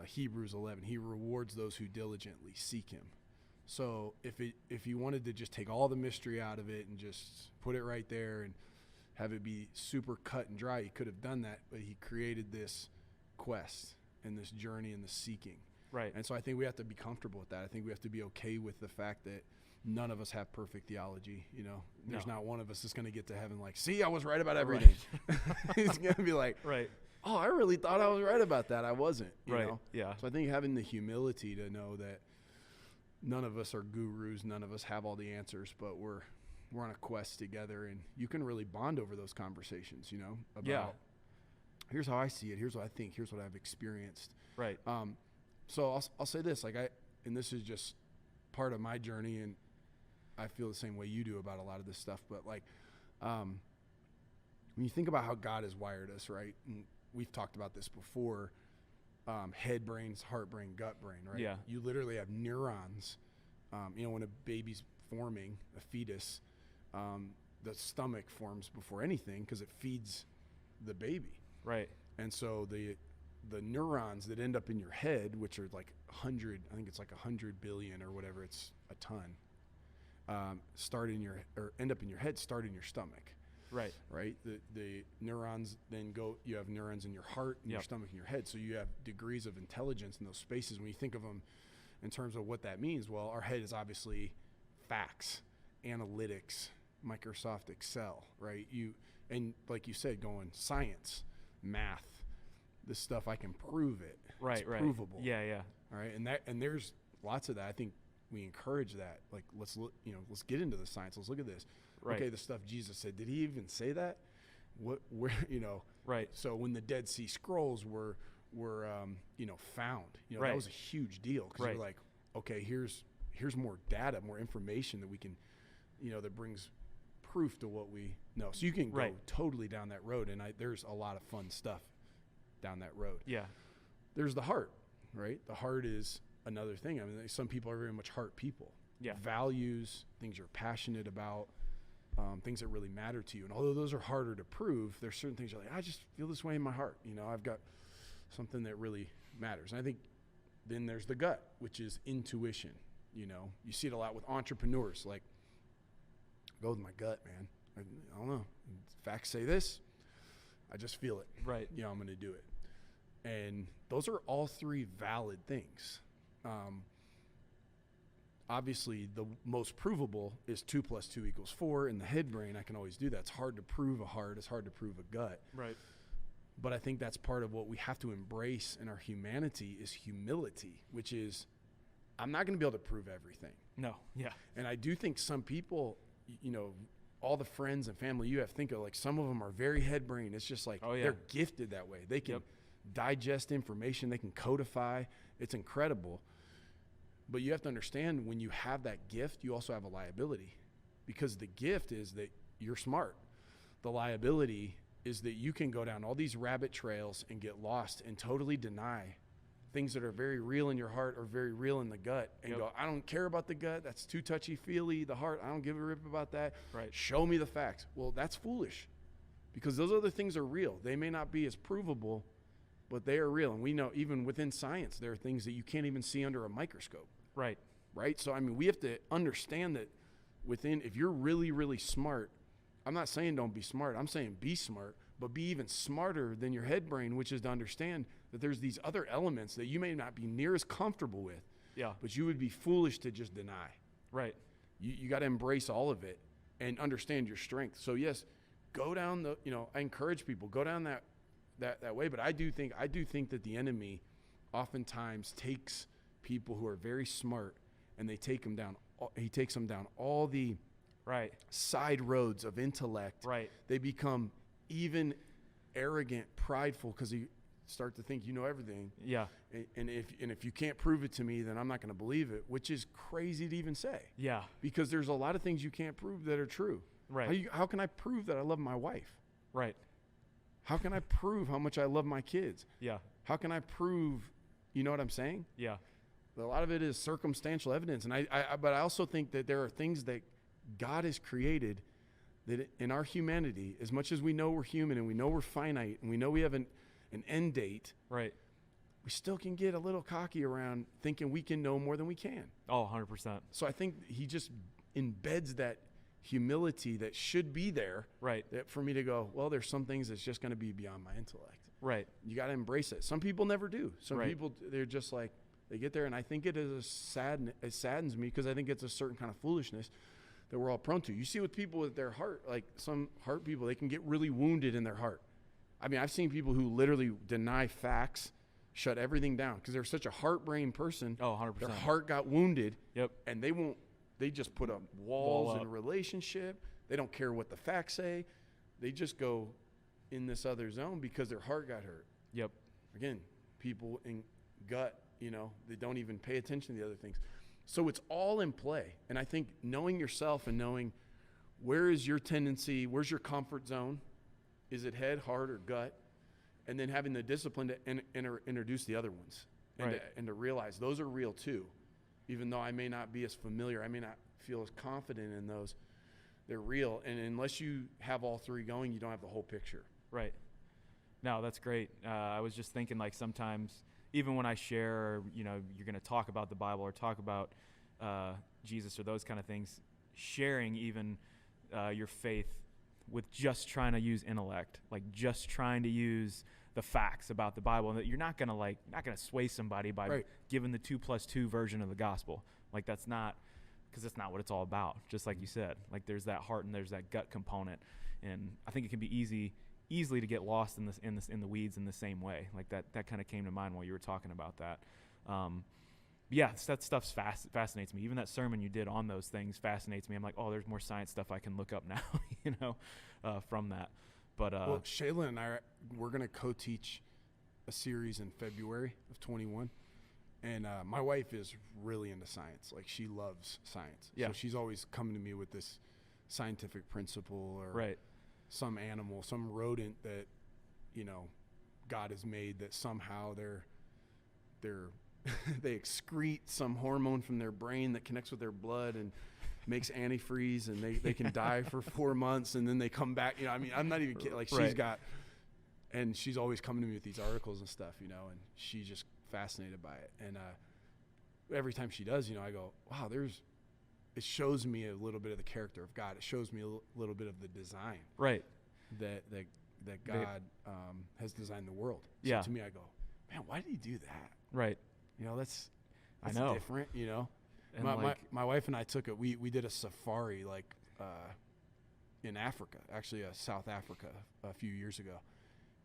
Hebrews 11, he rewards those who diligently seek him. So if you wanted to just take all the mystery out of it and just put it right there and have it be super cut and dry, he could have done that, but he created this quest and this journey and the seeking. Right. And so I think we have to be comfortable with that. I think we have to be okay with the fact that none of us have perfect theology. There's not one of us that's going to get to heaven like, see, I was right about everything. Right. He's going to be like, right. Oh, I really thought I was right about that. I wasn't. You right. know? Yeah. So I think having the humility to know that none of us are gurus, none of us have all the answers, but we're on a quest together, and you can really bond over those conversations. About here's how I see it, here's what I think, here's what I've experienced. Right. So I'll say this, and this is just part of my journey, and I feel the same way you do about a lot of this stuff. But when you think about how God has wired us, right? And we've talked about this before. Head brains, heart brain, gut brain, right? Yeah. You literally have neurons. When a baby's forming, a fetus, the stomach forms before anything because it feeds the baby. Right. And so the neurons that end up in your head, which are like 100, I think it's like 100 billion or whatever, it's a ton, end up in your head, start in your stomach. Right. Right. The neurons then you have neurons in your heart, in your stomach, and your head. So you have degrees of intelligence in those spaces. When you think of them in terms of what that means, well, our head is obviously facts, analytics, Microsoft Excel, right? And like you said, going science, math, this stuff, I can prove it. Right. It's provable. Yeah. Yeah. All right. And there's lots of that. I think we encourage that. Like, let's get into the science. Let's look at this. Right. Okay, the stuff Jesus said, did he even say that? Where Right. So when the Dead Sea Scrolls were found, right. That was a huge deal because you're like, okay, here's more data, more information that we can, that brings proof to what we know. So you can go totally down that road, and there's a lot of fun stuff down that road. Yeah. There's the heart, right? The heart is another thing. I mean, some people are very much heart people. Yeah. Values, things you're passionate about. Things that really matter to you. And although those are harder to prove, there's certain things you're like, I just feel this way in my heart. I've got something that really matters. And I think then there's the gut, which is intuition. You see it a lot with entrepreneurs. Like, go with my gut, man. I don't know. Facts say this. I just feel it. Right. I'm going to do it. And those are all three valid things. Obviously, the most provable is 2 + 2 = 4. In the head brain, I can always do that. It's hard to prove a heart. It's hard to prove a gut. Right. But I think that's part of what we have to embrace in our humanity is humility, which is I'm not going to be able to prove everything. No. Yeah. And I do think some people, all the friends and family you have, think of like some of them are very head brain. It's just like they're gifted that way. They can digest information. They can codify. It's incredible. But you have to understand when you have that gift, you also have a liability because the gift is that you're smart. The liability is that you can go down all these rabbit trails and get lost and totally deny things that are very real in your heart or very real in the gut and go, I don't care about the gut. That's too touchy-feely. The heart, I don't give a rip about that. Right. Show me the facts. Well, that's foolish because those other things are real. They may not be as provable, but they are real. And we know even within science, there are things that you can't even see under a microscope. Right. Right. So, we have to understand that if you're really, really smart, I'm not saying don't be smart. I'm saying be smart, but be even smarter than your head brain, which is to understand that there's these other elements that you may not be near as comfortable with. Yeah. But you would be foolish to just deny. Right. You got to embrace all of it and understand your strength. So yes, go down I encourage people, go down that way. But I do think that the enemy oftentimes takes people who are very smart and he takes them down all the side roads of intellect. Right. They become even arrogant, prideful because you start to think you know everything. Yeah. And if you can't prove it to me, then I'm not going to believe it, which is crazy to even say. Yeah. Because there's a lot of things you can't prove that are true. Right. How can I prove that I love my wife? Right. How can I prove how much I love my kids? Yeah. How can I prove, you know what I'm saying? Yeah. A lot of it is circumstantial evidence. And but I also think that there are things that God has created that in our humanity, as much as we know we're human and we know we're finite and we know we have an end date, right, we still can get a little cocky around thinking we can know more than we can. Oh, 100%. So I think he just embeds that humility that should be there. Right. That for me to go, well, there's some things that's just going to be beyond my intellect. Right. You got to embrace it. Some people never do. Some right. people, they're just like, they get there, and I think it saddens me because I think it's a certain kind of foolishness that we're all prone to. You see with people with their heart, like some heart people, they can get really wounded in their heart. I mean, I've seen people who literally deny facts, shut everything down because they're such a heart-brain person. Oh, 100%. Their heart got wounded. Yep. And they just put up walls in a relationship. They don't care what the facts say. They just go in this other zone because their heart got hurt. Yep. Again, people in gut, they don't even pay attention to the other things. So it's all in play. And I think knowing yourself and knowing where is your tendency, where's your comfort zone? Is it head, heart, or gut? And then having the discipline to introduce the other ones and to realize those are real too. Even though I may not be as familiar, I may not feel as confident in those, they're real. And unless you have all three going, you don't have the whole picture. Right. No, that's great. I was just thinking, like, sometimes even when I share, you're going to talk about the Bible or talk about Jesus or those kind of things, sharing even your faith with just trying to use intellect, like just trying to use the facts about the Bible, and that you're not going to sway somebody by giving the 2+2 version of the gospel. Like, that's not, because that's not what it's all about. Just like you said, like there's that heart and there's that gut component. And I think it can be easily to get lost in the weeds in the same way. Like that kind of came to mind while you were talking about that. Yeah, that stuff fascinates me. Even that sermon you did on those things fascinates me. I'm like, oh, there's more science stuff I can look up now, from that. But well, Shayla and I, we're going to co-teach a series in February of 21. And my wife is really into science. Like, she loves science. Yeah. So she's always coming to me with this scientific principle or some animal, some rodent that, God has made that somehow they excrete some hormone from their brain that connects with their blood and makes antifreeze, and they can die for 4 months and then they come back. I'm not even kidding. Like, and she's always coming to me with these articles and stuff, and she's just fascinated by it. And every time she does, I go, wow, it shows me a little bit of the character of God. It shows me a little bit of the design that God has designed the world. So to me, I go, man, why did he do that? Right. That's I know. different, And my wife and I took it. We did a safari in Africa, actually South Africa, a few years ago.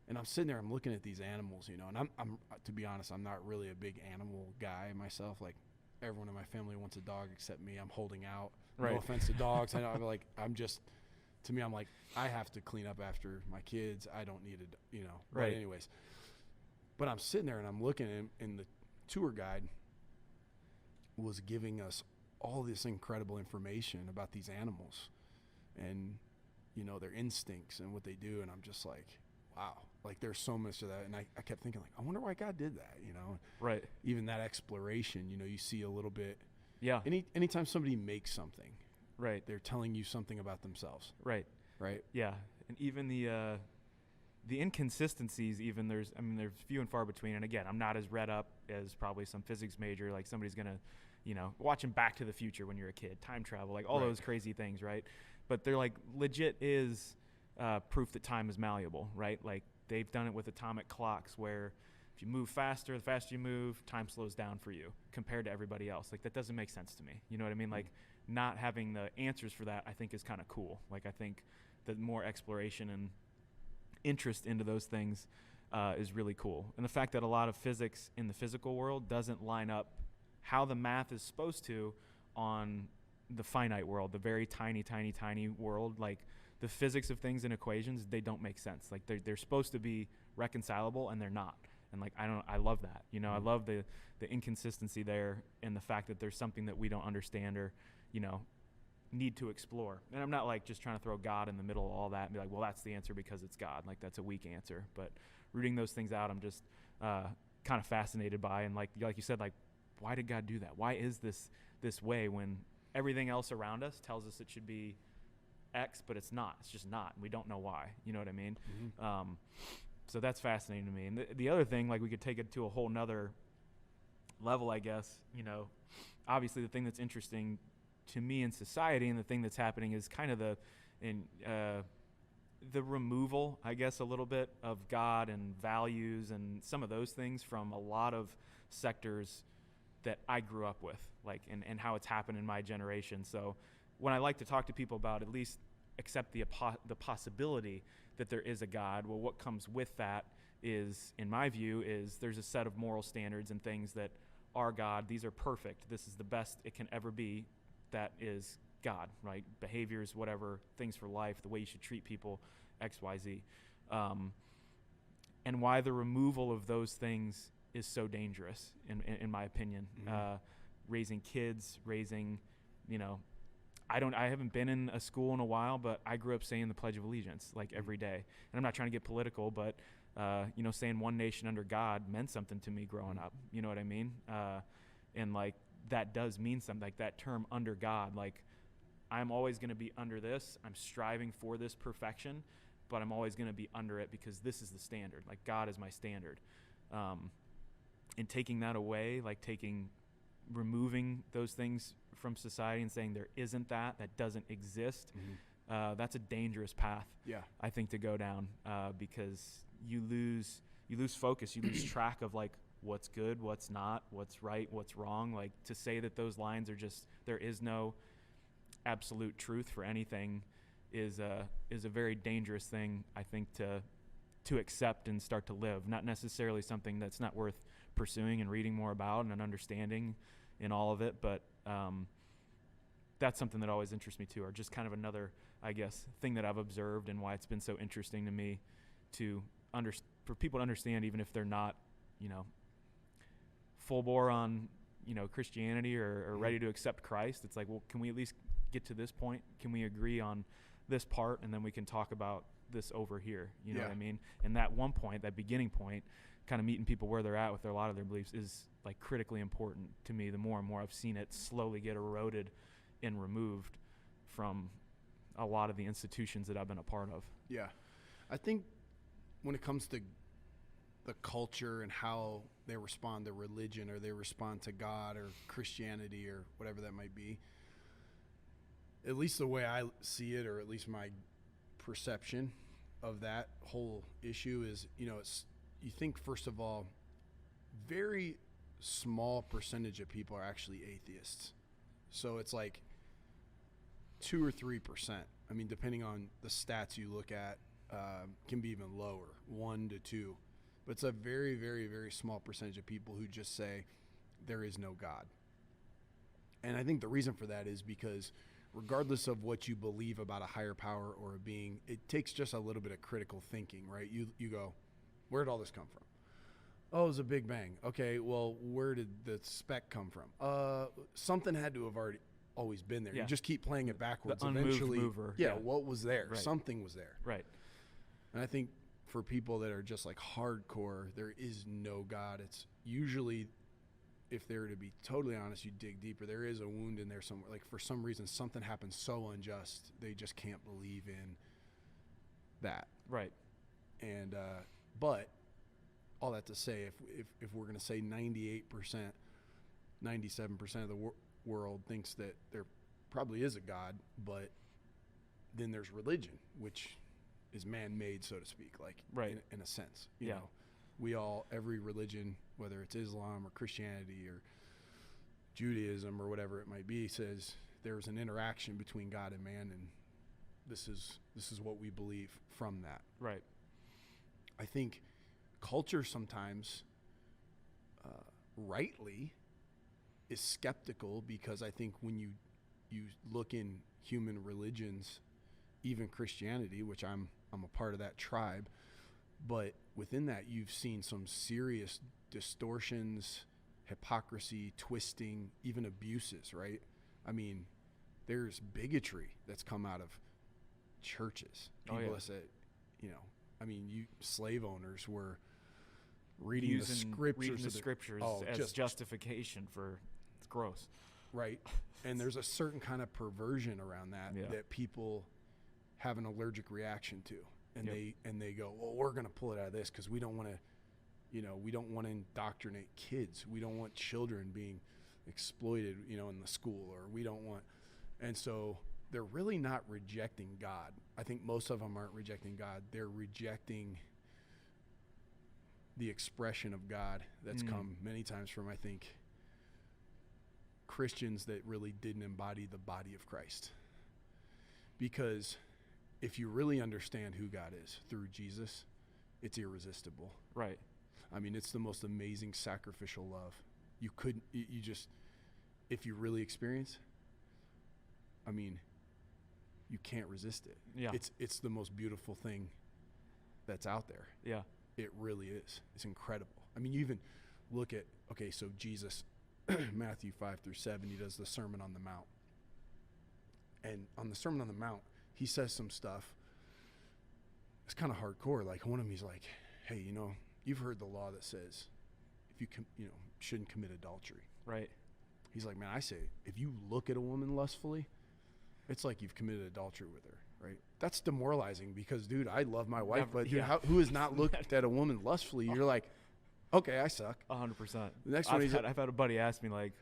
And I'm sitting there, I'm looking at these animals, and I'm to be honest, I'm not really a big animal guy myself. Like, everyone in my family wants a dog except me. I'm holding out. No offense to dogs. I know. To me, I'm like, I have to clean up after my kids. I don't need it, But anyways, but I'm sitting there and I'm looking, and the tour guide was giving us all this incredible information about these animals and, their instincts and what they do. And I'm just like, wow, like there's so much of that. And I kept thinking, like, I wonder why God did that, Right. Even that exploration, you see a little bit. Yeah. Anytime somebody makes something, right, they're telling you something about themselves. Right. Yeah. And even the inconsistencies, even there's few and far between. And again, I'm not as read up as probably some physics major. Like, somebody's going to, watching Back to the Future when you're a kid, time travel, like all those crazy things. Right. But they're like, legit is proof that time is malleable, right? Like, they've done it with atomic clocks where if you move faster, the faster you move, time slows down for you compared to everybody else. Like, that doesn't make sense to me. You know what I mean? Like, not having the answers for that, I think, is kind of cool. Like, I think that more exploration and interest into those things is really cool. And the fact that a lot of physics in the physical world doesn't line up how the math is supposed to on the finite world, the very tiny, tiny, tiny world. Like, the physics of things and equations, they don't make sense. Like, they're supposed to be reconcilable, and they're not. And like, I love that. I love the inconsistency there, and the fact that there's something that we don't understand or, need to explore. And I'm not like just trying to throw God in the middle of all that and be like, well, that's the answer because it's God. Like, that's a weak answer. But rooting those things out, I'm just kind of fascinated by. And like you said, like, why did God do that? Why is this way when everything else around us tells us it should be X, but it's not. It's just not. We don't know why. You know what I mean? Mm-hmm. So that's fascinating to me. And the other thing, like, we could take it to a whole nother level, I guess. You know, obviously the thing that's interesting to me in society and the thing that's happening is kind of the removal, I guess, a little bit of God and values and some of those things from a lot of sectors that I grew up with, like, and how it's happened in my generation. So when I like to talk to people about at least accept the possibility that there is a God, well, what comes with that is, in my view, is there's a set of moral standards and things that are God. These are perfect. This is the best it can ever be. That is God, right? Behaviors, whatever, things for life, the way you should treat people, X, Y, Z. And why the removal of those things is so dangerous, in my opinion. Mm-hmm. Raising kids, you know, I haven't been in a school in a while, but I grew up saying the Pledge of Allegiance like every day. And I'm not trying to get political, but you know, saying one nation under God meant something to me growing up. You know what I mean? And like, that does mean something. Like, that term under God, like, I'm always going to be under this. I'm striving for this perfection, but I'm always going to be under it because this is the standard. Like, God is my standard. And taking that away, like removing those things from society and saying there isn't that doesn't exist, mm-hmm. That's a dangerous path, I think, to go down, because you lose focus, you lose track of, like, what's good, what's not, what's right, what's wrong. Like, to say that those lines are just, there is no absolute truth for anything is a very dangerous thing, I think, to accept and start to live. Not necessarily something that's not worth pursuing and reading more about and understanding in all of it, but that's something that always interests me too, or just kind of another, I guess, thing that I've observed and why it's been so interesting to me to for people to understand, even if they're not, you know, full bore on, you know, Christianity or ready to accept Christ. It's like, well, can we at least get to this point? Can we agree on this part, and then we can talk about this over here? You know what I mean? And that one point, that beginning point, kind of meeting people where they're at with a lot of their beliefs, is like critically important to me. The more and more I've seen it slowly get eroded and removed from a lot of the institutions that I've been a part of. Yeah. I think when it comes to the culture and how they respond to religion, or they respond to God or Christianity or whatever that might be, at least the way I see it, or at least my perception of that whole issue is, you know, you think, first of all, very small percentage of people are actually atheists. So it's like 2 or 3%. I mean, depending on the stats you look at, can be even lower, 1 to 2. But it's a very, very, very small percentage of people who just say there is no God. And I think the reason for that is because regardless of what you believe about a higher power or a being, it takes just a little bit of critical thinking, right? You go, where did all this come from? Oh, it was a Big Bang. Okay, well, where did the speck come from? Something had to have always been there. You just keep playing it backwards. The eventually, mover. What was there? Right. Something was there. Right. And I think for people that are just like hardcore, there is no God. It's usually, if they were to be totally honest, you dig deeper, there is a wound in there somewhere. Like, for some reason, something happens so unjust, they just can't believe in that. Right. And, but all that to say, if we're going to say 98%, 97% of the world thinks that there probably is a God, but then there's religion, which is man-made, so to speak, like, right. in a sense. You know, every religion, whether it's Islam or Christianity or Judaism or whatever it might be, says there's an interaction between God and man, and this is what we believe from that. Right. I think culture sometimes, rightly, is skeptical, because I think when you look in human religions, even Christianity, which I'm a part of that tribe, but within that you've seen some serious distortions, hypocrisy, twisting, even abuses, right? I mean, there's bigotry that's come out of churches. People that say, you know, I mean, slave owners were reading the scriptures as justification for it's gross. Right. And there's a certain kind of perversion around that that people have an allergic reaction to. And they go, well, we're going to pull it out of this because we don't want to, we don't want to indoctrinate kids. We don't want children being exploited, in the school, or we don't want. And so they're really not rejecting God. I think most of them aren't rejecting God. They're rejecting the expression of God that's come many times from, I think, Christians that really didn't embody the body of Christ. Because if you really understand who God is through Jesus, it's irresistible. Right. I mean, it's the most amazing sacrificial love. You couldn't, if you really experience, I mean, you can't resist it. Yeah. It's the most beautiful thing that's out there. Yeah. It really is. It's incredible. I mean, you even look at, so Jesus, Matthew 5-7, he does the Sermon on the Mount. And on the Sermon on the Mount, he says some stuff. It's kind of hardcore. Like, one of them, he's like, hey, you've heard the law that says if you shouldn't commit adultery. Right. He's like, man, I say, if you look at a woman lustfully, it's like you've committed adultery with her, right? That's demoralizing because, dude, I love my wife, but dude, who has not looked at a woman lustfully? You're like, okay, I suck. 100%. The next one, I've had a buddy ask me, like,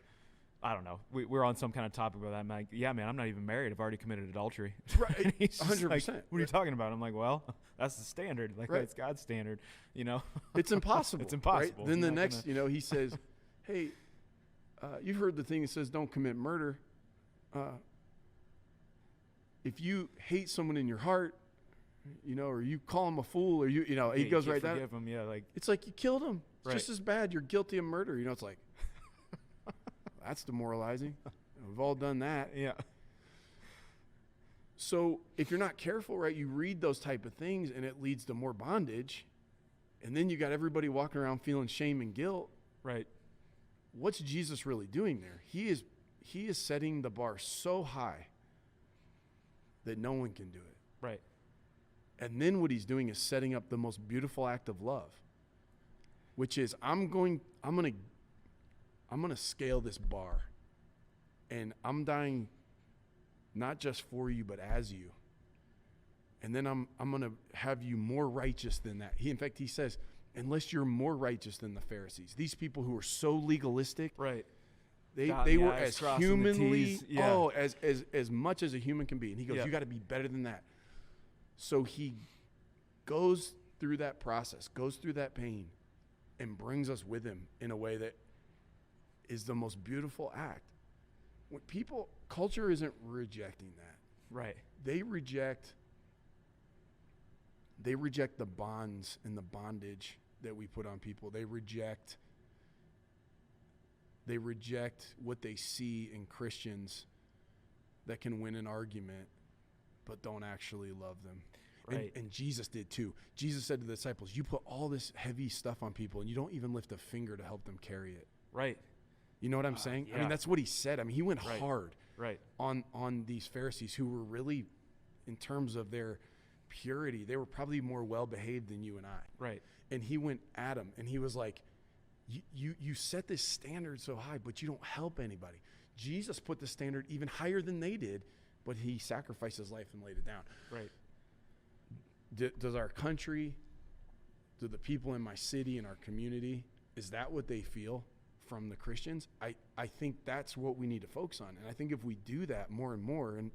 I don't know, we're on some kind of topic about that. I'm like, yeah, man, I'm not even married. I've already committed adultery. Right, 100%. Like, what are you talking about? I'm like, well, that's the standard. Like, that's God's standard, It's impossible. It's impossible. Right? Then the next, he says, hey, you've heard the thing that says don't commit murder. If you hate someone in your heart, or you call him a fool, or he goes right down. Forgive him, like it's like you killed him. It's right. just as bad. You're guilty of murder. It's like that's demoralizing. We've all done that. Yeah. So if you're not careful, right, you read those type of things, and it leads to more bondage, and then you got everybody walking around feeling shame and guilt. Right. What's Jesus really doing there? He is setting the bar so high that no one can do it. Right. And then what he's doing is setting up the most beautiful act of love, which is I'm going to scale this bar, and I'm dying not just for you but as you. And then I'm going to have you more righteous than that. In fact, he says, unless you're more righteous than the Pharisees, these people who are so legalistic, right? They were as humanly, as much as a human can be. And he goes, you got to be better than that. So he goes through that process, goes through that pain, and brings us with him in a way that is the most beautiful act. When culture isn't rejecting that. Right. They reject the bonds and the bondage that we put on people. They reject what they see in Christians that can win an argument but don't actually love them. Right. And Jesus did too. Jesus said to the disciples, you put all this heavy stuff on people and you don't even lift a finger to help them carry it. Right. You know what I'm saying? Yeah. I mean, that's what he said. I mean, he went hard on these Pharisees who were really, in terms of their purity, they were probably more well-behaved than you and I. Right. And he went at them, and he was like, you set this standard so high, but you don't help anybody. Jesus put the standard even higher than they did, but he sacrificed his life and laid it down. Right. Does our country, do the people in my city and our community, is that what they feel from the Christians? I think that's what we need to focus on. And I think if we do that more and more, and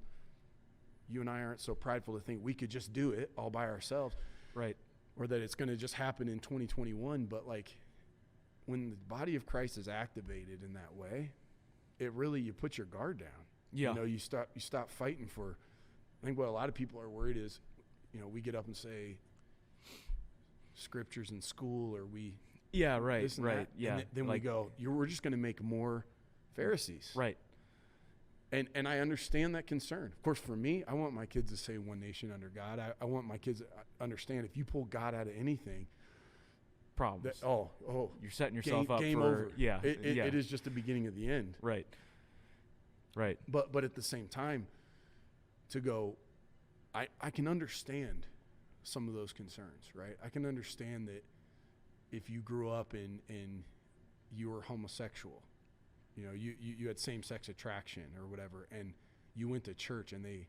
you and I aren't so prideful to think we could just do it all by ourselves. Right. Or that it's going to just happen in 2021. But like when the body of Christ is activated in that way, you put your guard down. Yeah. You stop fighting for, I think what a lot of people are worried is, we get up and say scriptures in school, or we, yeah, right, this and right, that, yeah. And then we go, we're just going to make more Pharisees. Right. And I understand that concern. Of course, for me, I want my kids to say one nation under God. I want my kids to understand if you pull God out of anything, problems. You're setting yourself up game for over. Yeah, it is just the beginning of the end. Right. Right. But at the same time, to go, I can understand some of those concerns, right? I can understand that if you grew up and you were homosexual, you know, you had same-sex attraction or whatever, and you went to church and they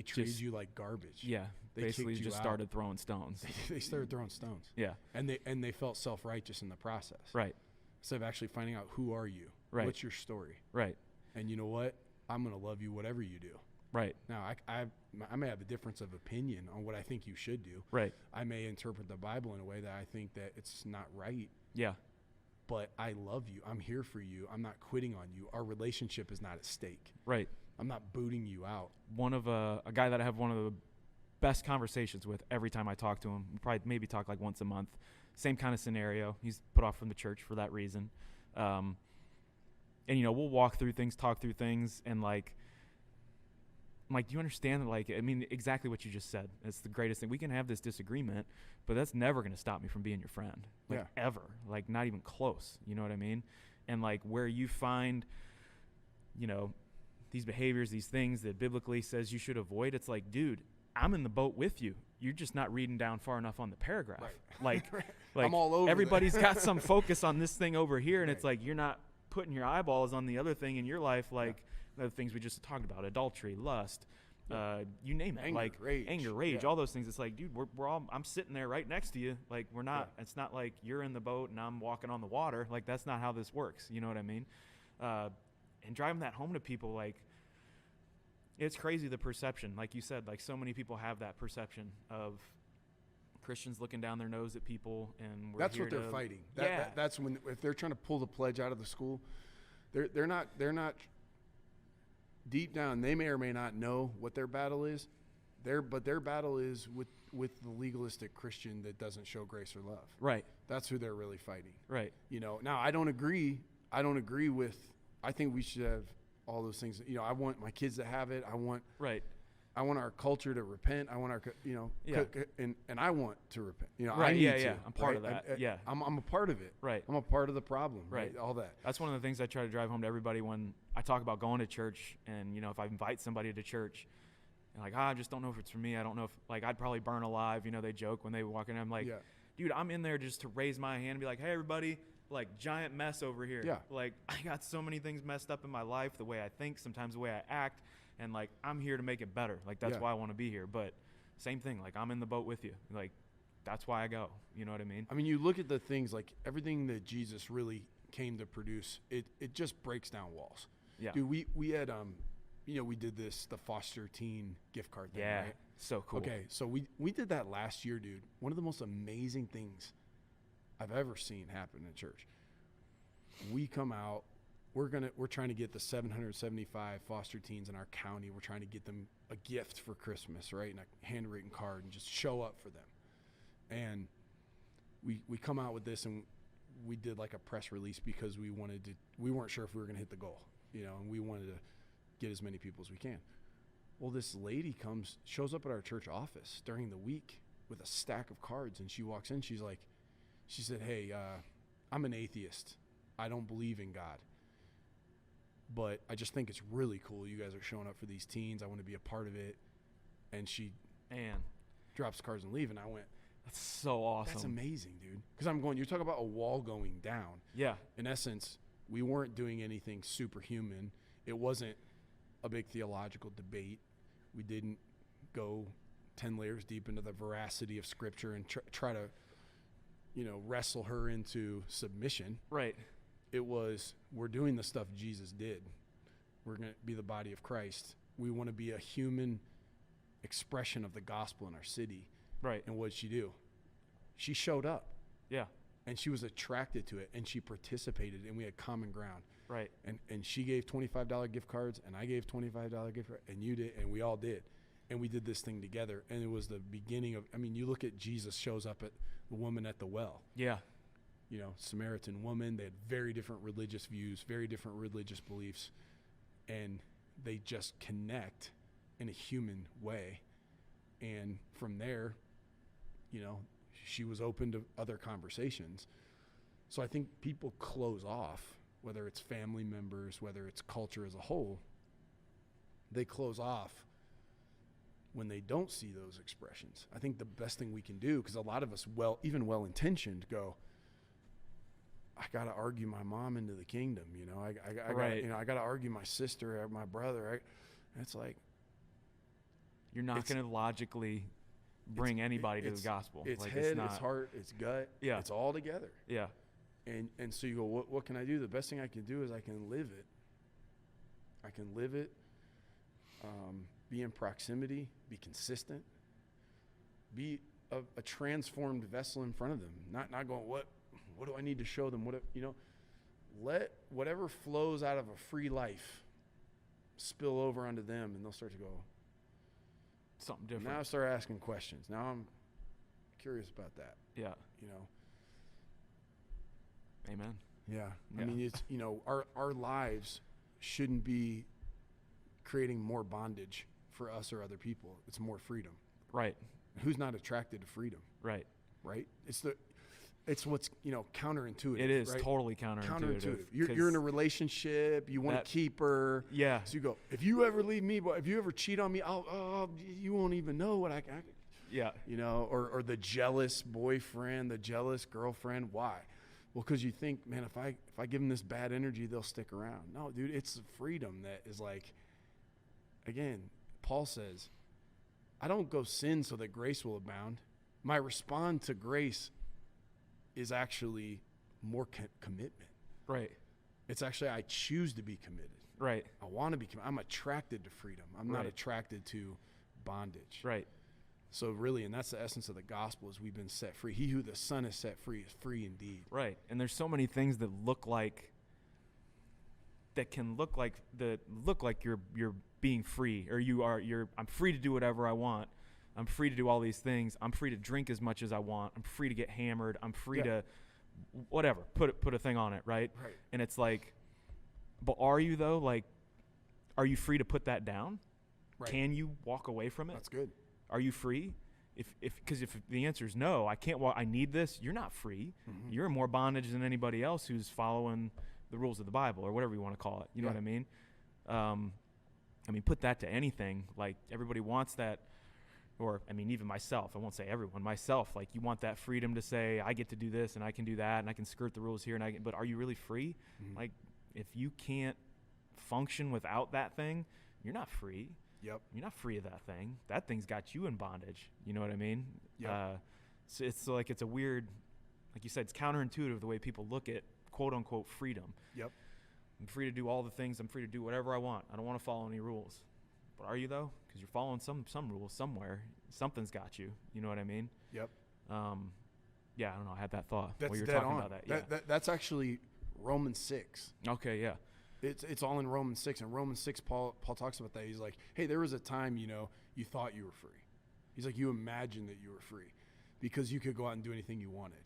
treated you like garbage. Yeah, they basically just started throwing stones. They started throwing stones. Yeah, and they felt self-righteous in the process. Right. Instead of actually finding out, who are you? Right. What's your story? Right. And you know what? I'm gonna love you whatever you do. Right. Now, I may have a difference of opinion on what I think you should do. Right. I may interpret the Bible in a way that I think that it's not right. Yeah. But I love you. I'm here for you. I'm not quitting on you. Our relationship is not at stake. Right. I'm not booting you out. One of a guy that I have one of the best conversations with every time I talk to him. We probably maybe talk like once a month. Same kind of scenario. He's put off from the church for that reason. And you know, we'll walk through things, talk through things, and like, I'm like, do you understand that? Like, I mean, exactly what you just said. It's the greatest thing. We can have this disagreement, but that's never going to stop me from being your friend. Like, ever. Like, not even close. You know what I mean? And like, where you find, you know, these behaviors, these things that biblically says you should avoid, it's like, dude, I'm in the boat with you. You're just not reading down far enough on the paragraph. Right. Like, I'm all over everybody's got some focus on this thing over here, and it's like, you're not putting your eyeballs on the other thing in your life, like the things we just talked about, adultery, lust, you name it, anger, rage, all those things. It's like, dude, we're all, I'm sitting there right next to you. Like, we're not, it's not like you're in the boat and I'm walking on the water. Like, that's not how this works. You know what I mean? And driving that home to people, like, it's crazy, the perception. Like you said, like, so many people have that perception of Christians looking down their nose at people, and that's what they're fighting. That's when, if they're trying to pull the pledge out of the school, they're not deep down. They may or may not know what their battle is. But their battle is with the legalistic Christian that doesn't show grace or love. Right. That's who they're really fighting. Right. You know. Now, I don't agree with. I think we should have all those things. You know, I want my kids to have it. I want our culture to repent. I want our, you know, and I want to repent. You know, I need to. I'm part of that. I'm a part of it. Right. I'm a part of the problem. Right. All that. That's one of the things I try to drive home to everybody when I talk about going to church. And, you know, if I invite somebody to church, and like, I just don't know if it's for me. I don't know if, like, I'd probably burn alive. You know, they joke when they walk in. I'm like, dude, I'm in there just to raise my hand and be like, hey, everybody, like, giant mess over here. Yeah. Like, I got so many things messed up in my life, the way I think, sometimes the way I act. And, like, I'm here to make it better. Like, that's why I want to be here. But same thing. Like, I'm in the boat with you. Like, that's why I go. You know what I mean? I mean, you look at the things, like, everything that Jesus really came to produce, it just breaks down walls. Yeah. Dude, we had, you know, we did the foster teen gift card thing, right? So cool. Okay, so we did that last year, dude. One of the most amazing things I've ever seen happen in church. We come out. We're trying to get the 775 foster teens in our county. We're trying to get them a gift for Christmas, right? And a handwritten card, and just show up for them. And we come out with this, and we did like a press release because we weren't sure if we were going to hit the goal, you know, and we wanted to get as many people as we can. Well, this lady shows up at our church office during the week with a stack of cards, and she walks in. She said, hey, I'm an atheist. I don't believe in God. But I just think it's really cool you guys are showing up for these teens. I want to be a part of it. And she drops the cards and leave. And I went, that's so awesome. That's amazing, dude. Because you're talking about a wall going down. Yeah. In essence, we weren't doing anything superhuman. It wasn't a big theological debate. We didn't go 10 layers deep into the veracity of Scripture and try to, you know, wrestle her into submission. Right. It was, we're doing the stuff Jesus did. We're going to be the body of Christ. We want to be a human expression of the gospel in our city. Right. And what'd she do? She showed up. Yeah. And she was attracted to it, and she participated, and we had common ground. Right. And she gave $25 gift cards, and I gave $25 gift cards, and you did, and we all did. And we did this thing together, and it was the beginning of, I mean, you look at Jesus shows up at the woman at the well. Yeah. You know, Samaritan woman, they had very different religious views, very different religious beliefs, and they just connect in a human way. And from there, you know, she was open to other conversations. So I think people close off, whether it's family members, whether it's culture as a whole, they close off when they don't see those expressions. I think the best thing we can do, because a lot of us, even well-intentioned, go, I got to argue my mom into the kingdom. You know, I got to argue my sister or my brother. It's like, you're not going to logically bring anybody to the gospel. It's like, head, it's heart, it's gut. Yeah. It's all together. Yeah. And so you go, what can I do? The best thing I can do is I can live it. I can live it, be in proximity, be consistent, be a transformed vessel in front of them. Not going, what do I need to show them? Let whatever flows out of a free life spill over onto them, and they'll start to go, something different. Now I start asking questions. Now I'm curious about that. Yeah. You know. Amen. Yeah. I mean, it's, our lives shouldn't be creating more bondage for us or other people. It's more freedom. Right. Who's not attracted to freedom? Right. Right. It's what's, counterintuitive. It is right? Counterintuitive. Counterintuitive. You're in a relationship. You want to keep her. Yeah. So you go, if you ever leave me, if you ever cheat on me, you won't even know what I yeah. Or the jealous boyfriend, the jealous girlfriend. Why? Well, because you think, man, if I give them this bad energy, they'll stick around. No, dude, it's the freedom that is like, again, Paul says, I don't go sin so that grace will abound. My respond to grace is actually more commitment. Right. It's actually, I choose to be committed. Right. I want to be committed. I'm attracted to freedom. I'm not attracted to bondage. Right. So really, and that's the essence of the gospel, is we've been set free. He who the Son is set free is free indeed. Right. And there's so many things that can look like you're being free, or I'm free to do whatever I want. I'm free to do all these things. I'm free to drink as much as I want. I'm free to get hammered. I'm free to whatever, put a thing on it, right? Right. And it's like, but are you though? Like, are you free to put that down? Right. Can you walk away from it? That's good. Are you free? Because if the answer is no, I can't I need this, you're not free. Mm-hmm. You're in more bondage than anybody else who's following the rules of the Bible, or whatever you want to call it. You know what I mean? I mean, put that to anything. Like, everybody wants that, or, I mean, even myself, I won't say everyone, myself, like, you want that freedom to say, I get to do this, and I can do that, and I can skirt the rules here, but are you really free? Mm-hmm. Like, if you can't function without that thing, you're not free. Yep. You're not free of that thing. That thing's got you in bondage. You know what I mean? Yep. So it's like, it's a weird, like you said, it's counterintuitive the way people look at quote unquote freedom. Yep. I'm free to do all the things. I'm free to do whatever I want. I don't want to follow any rules. But are you though? Because you're following some rules somewhere. Something's got you. You know what I mean? Yep. Yeah, I don't know. I had that thought while you were talking about that. Yeah. That's actually Romans 6. Okay, yeah. It's all in Romans 6. And Romans 6, Paul talks about that. He's like, hey, there was a time, you thought you were free. He's like, you imagined that you were free because you could go out and do anything you wanted.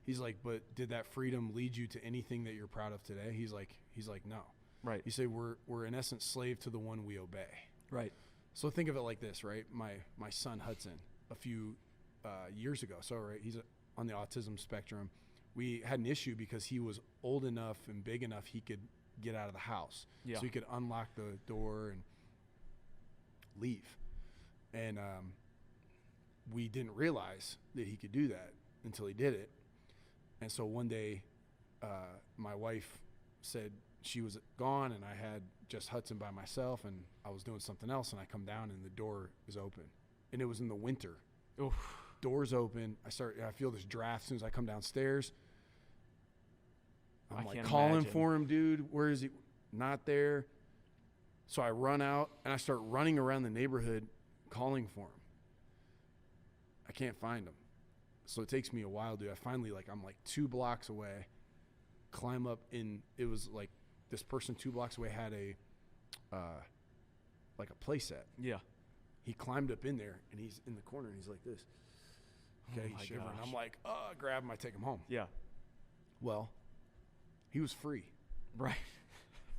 He's like, but did that freedom lead you to anything that you're proud of today? He's like, no. Right. You say we're in essence slave to the one we obey. Right. So think of it like this, right? My son Hudson, a few years ago, he's on the autism spectrum. We had an issue because he was old enough and big enough he could get out of the house. Yeah. So he could unlock the door and leave. And we didn't realize that he could do that until he did it. And so one day my wife said she was gone and I had just Hudson by myself and I was doing something else, and I come down and the door is open. And it was in the winter. Oof. Door's open. I feel this draft as soon as I come downstairs. I'm like calling for him, dude. Where is he? Not there. So I run out and I start running around the neighborhood calling for him. I can't find him. So it takes me a while, dude. I finally, I'm 2 blocks away, climb up in, it was like this person 2 blocks away had a play set. Yeah. He climbed up in there and he's in the corner and he's like this. Okay, he's shivering. I'm like, grab him, I take him home. Yeah. Well, he was free. Right.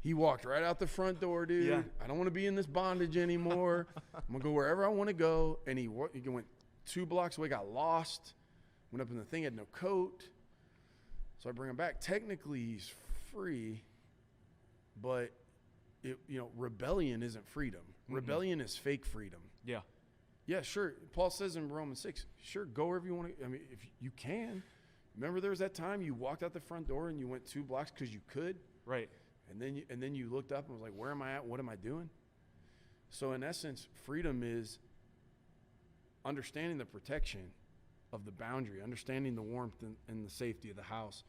He walked right out the front door, dude. Yeah. I don't want to be in this bondage anymore. I'm going to go wherever I want to go. And he went 2 blocks away, got lost, went up in the thing, had no coat. So I bring him back. Technically, he's free, but rebellion isn't freedom. Mm-hmm. Rebellion is fake freedom. Yeah. Yeah, sure. Paul says in Romans 6, sure, go wherever you want to. I mean, if you can, Remember there was that time you walked out the front door and you went 2 blocks because you could? Right. And then you looked up and was like, where am I at? What am I doing? So in essence, freedom is understanding the protection of the boundary, understanding the warmth and the safety of the house,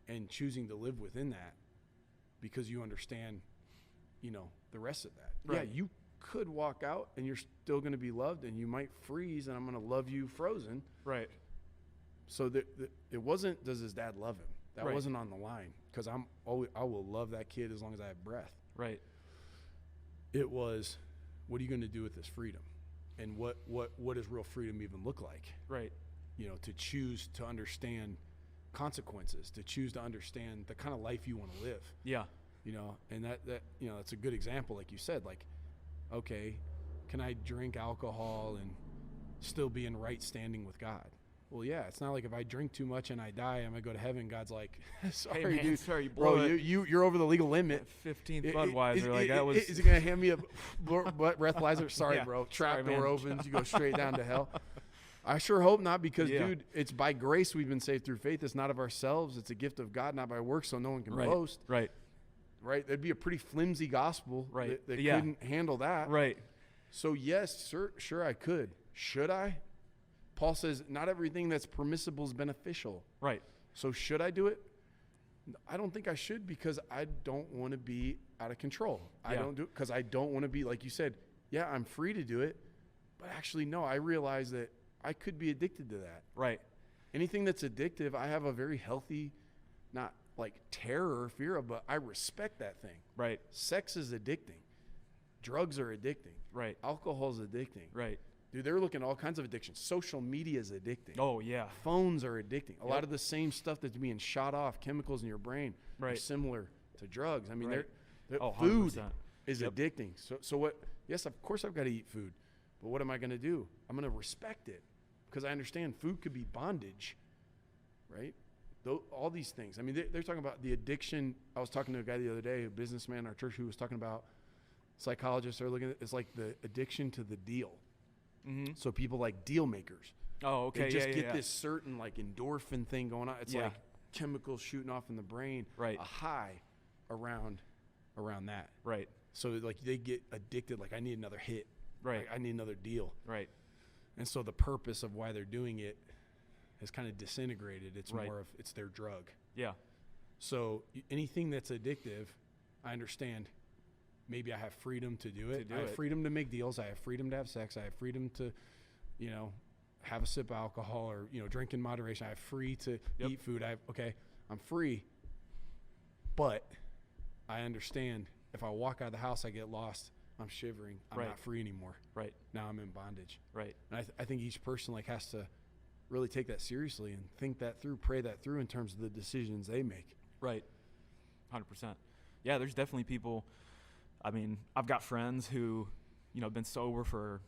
and choosing to live within that because you understand, the rest of that. Right. Yeah, you could walk out and you're still going to be loved, and you might freeze and I'm going to love you frozen. Right. So it wasn't, does his dad love him? That Right. wasn't on the line, because I will love that kid as long as I have breath. Right. It was, what are you going to do with this freedom? And what does real freedom even look like? Right. To choose to understand consequences, to choose to understand the kind of life you want to live. Yeah. And that's a good example. Like you said, like, okay, can I drink alcohol and still be in right standing with God? Well, yeah, it's not like if I drink too much and I die, I'm going to go to heaven. God's like, sorry, hey, man, dude. sorry, Bro, you're over the legal limit. 15th Budweiser, Is he going to hand me a breathalyzer? Sorry, Yeah. bro. Trap Sorry, door man. opens. You go straight down to hell. I sure hope not, because, Yeah. dude, it's by grace we've been saved through faith. It's not of ourselves. It's a gift of God, not by works, so no one can boast. Right. Right? That'd be a pretty flimsy gospel Right. that Yeah. couldn't handle that. Right. So, yes, sure I could. Should I? Paul says not everything that's permissible is beneficial. Right. So should I do it? I don't think I should, because I don't want to be out of control. I Yeah. don't do it because I don't want to be, like you said, yeah, I'm free to do it. But actually, no, I realize that I could be addicted to that. Right. Anything that's addictive, I have a very healthy, not like terror or fear of, but I respect that thing. Right. Sex is addicting. Drugs are addicting. Right. Alcohol is addicting. Right. Dude, they're looking at all kinds of addictions. Social media is addicting. Oh, yeah. Phones are addicting. A lot Yep. of the same stuff that's being shot off, chemicals in your brain, are Right. similar to drugs. I mean, Right. Oh, food 100%. is Yep. addicting. So what? Yes, of course I've got to eat food, but what am I going to do? I'm going to respect it, because I understand food could be bondage, right? All these things. I mean, they're talking about the addiction. I was talking to a guy the other day, a businessman in our church, who was talking about, psychologists are looking at it's like the addiction to the deal. Mm-hmm. So people like deal makers. Oh, okay. They just yeah, get yeah. this certain like endorphin thing going on. It's Yeah. like chemicals shooting off in the brain. Right. A high around that. Right. So like they get addicted. Like, I need another hit. Right. Like, I need another deal. Right. And so the purpose of why they're doing it has kind of disintegrated. It's Right. more of, it's their drug. Yeah. So anything that's addictive, I understand. Maybe I have freedom to do it. I have freedom to make deals. I have freedom to have sex. I have freedom to, have a sip of alcohol, or, drink in moderation. I have free to eat food. I'm free. But I understand, if I walk out of the house, I get lost, I'm shivering. I'm Right. not free anymore. Right. Now I'm in bondage. Right. And I think each person has to really take that seriously and think that through, pray that through in terms of the decisions they make. Right. 100%. Yeah, there's definitely people. I mean, I've got friends who, been sober for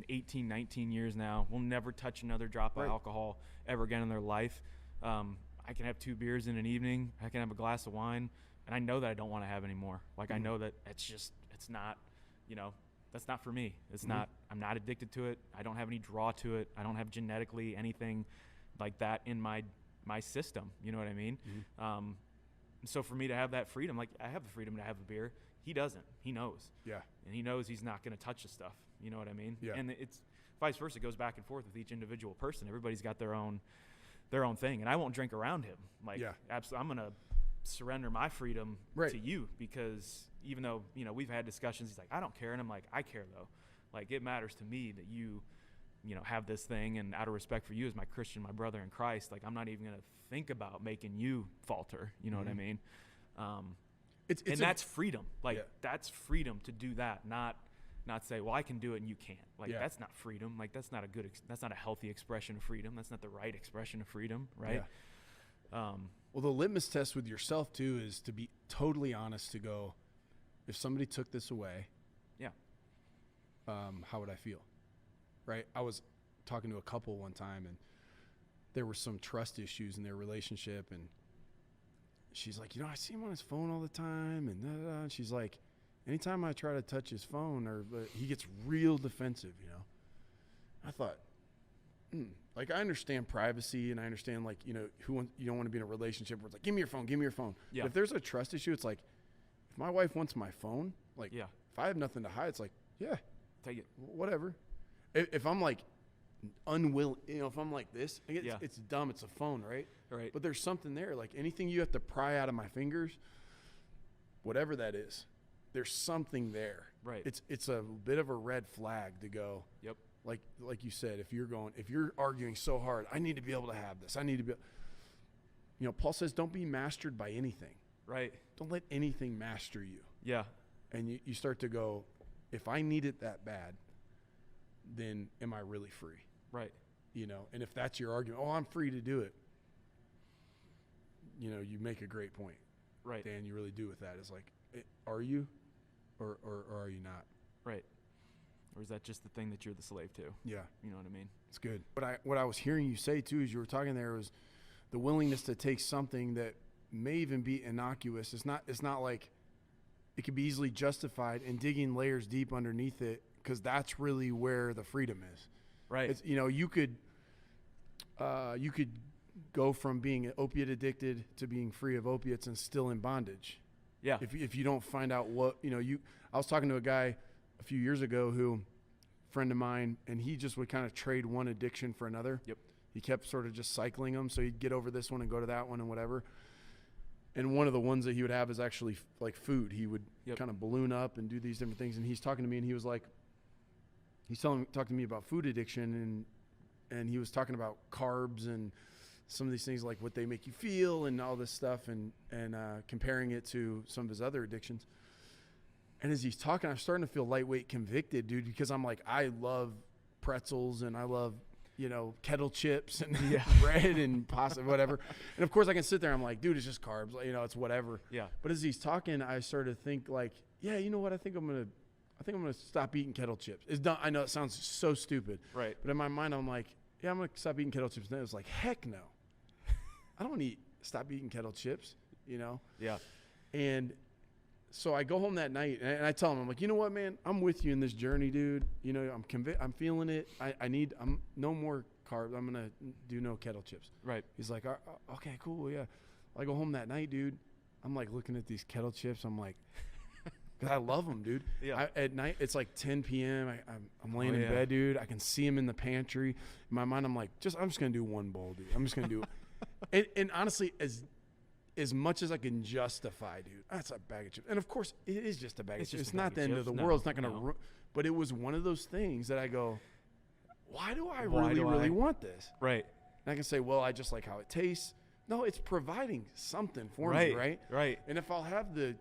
18, 19 years now, will never touch another drop of alcohol ever again in their life. I can have 2 beers in an evening. I can have a glass of wine, and I know that I don't want to have any more. Like, I know that it's not, that's not for me. It's not, I'm not addicted to it. I don't have any draw to it. I don't have genetically anything like that in my system. You know what I mean? So for me to have that freedom, like, I have the freedom to have a beer. He doesn't. He knows. Yeah. And he knows he's not going to touch the stuff. You know what I mean? Yeah. And it's vice versa. It goes back and forth with each individual person. Everybody's got their own thing. And I won't drink around him. Like, absolutely, I'm going to surrender my freedom to you, because even though, we've had discussions, he's like, I don't care. And I'm like, I care though. Like, it matters to me that you have this thing, and out of respect for you as my Christian, my brother in Christ, like, I'm not even going to think about making you falter. You know what I mean? And that's freedom. Like, that's freedom to do that, not say, well, I can do it and you can't. Like, that's not freedom. Like, that's not that's not a healthy expression of freedom. That's not the right expression of freedom, right? Yeah. Well, the litmus test with yourself too is to be totally honest, to go, if somebody took this away, how would I feel? Right? I was talking to a couple one time, and there were some trust issues in their relationship, and she's like, I see him on his phone all the time, and and she's like, anytime I try to touch his phone, he gets real defensive, I thought, like I understand privacy and I understand like, you know, you don't want to be in a relationship where it's like, give me your phone. Yeah. But if there's a trust issue, it's like, if my wife wants my phone, like if I have nothing to hide, it's like, yeah, take it, whatever. If I'm like unwilling, you know, if I'm like this, it's dumb. It's a phone, right? Right. But there's something there, like anything you have to pry out of my fingers, whatever that is, there's something there. Right. It's a bit of a red flag to go. Yep. Like you said, if you're arguing so hard, I need to be able to have this. I need to be, you know, Paul says, don't be mastered by anything. Right. Don't let anything master you. Yeah. And you start to go, if I need it that bad, then am I really free? Right. You know, and if that's your argument, I'm free to do it. You know, you make a great point. Right. Dan, you really do with that. It's like, are you or are you not? Right. Or is that just the thing that you're the slave to? Yeah. You know what I mean? It's good. What I was hearing you say too, as you were talking there, was the willingness to take something that may even be innocuous. It's not like it could be easily justified, and digging layers deep underneath it, because that's really where the freedom is. Right. It's, you know, you could go from being opiate addicted to being free of opiates and still in bondage. Yeah. If you don't find out what, you know, I was talking to a guy a few years ago friend of mine, and he just would kind of trade one addiction for another. Yep. He kept sort of just cycling them. So he'd get over this one and go to that one and whatever. And one of the ones that he would have is actually like food. He would kind of balloon up and do these different things. And he's talking to me, and he was like, talking to me about food addiction, and he was talking about carbs and some of these things, like what they make you feel and all this stuff, and comparing it to some of his other addictions. And as he's talking, I'm starting to feel lightweight convicted, dude, because I'm like, I love pretzels and I love, you know, kettle chips and bread and pasta, whatever. And of course I can sit there. I'm like, dude, it's just carbs. You know, it's whatever. Yeah. But as he's talking, I started to think like, yeah, you know what? I think I'm going to stop eating kettle chips. It's done. I know it sounds so stupid. Right. But in my mind, I'm like, yeah, I'm going to stop eating kettle chips. And it was like, heck no. I don't stop eating kettle chips, you know? Yeah. And so I go home that night and I tell him, I'm like, you know what, man, I'm with you in this journey, dude. You know, I'm feeling it. I'm no more carbs. I'm going to do no kettle chips. Right. He's like, okay, cool. Yeah. I go home that night, dude. I'm like looking at these kettle chips. I'm like, cause I love them, dude. Yeah. At night, it's like 10 PM. I'm laying in bed, dude. I can see them in the pantry. In my mind, I'm like, I'm just going to do one bowl, dude. I'm just going to do and honestly, as much as I can justify, dude, that's a bag of chips. And of course, it is just a bag of chips. It's not the end of the world. It's not going to but it was one of those things that I go, why do I really want this? Right. And I can say, well, I just like how it tastes. No, it's providing something for me, right? Right. And if I'll have the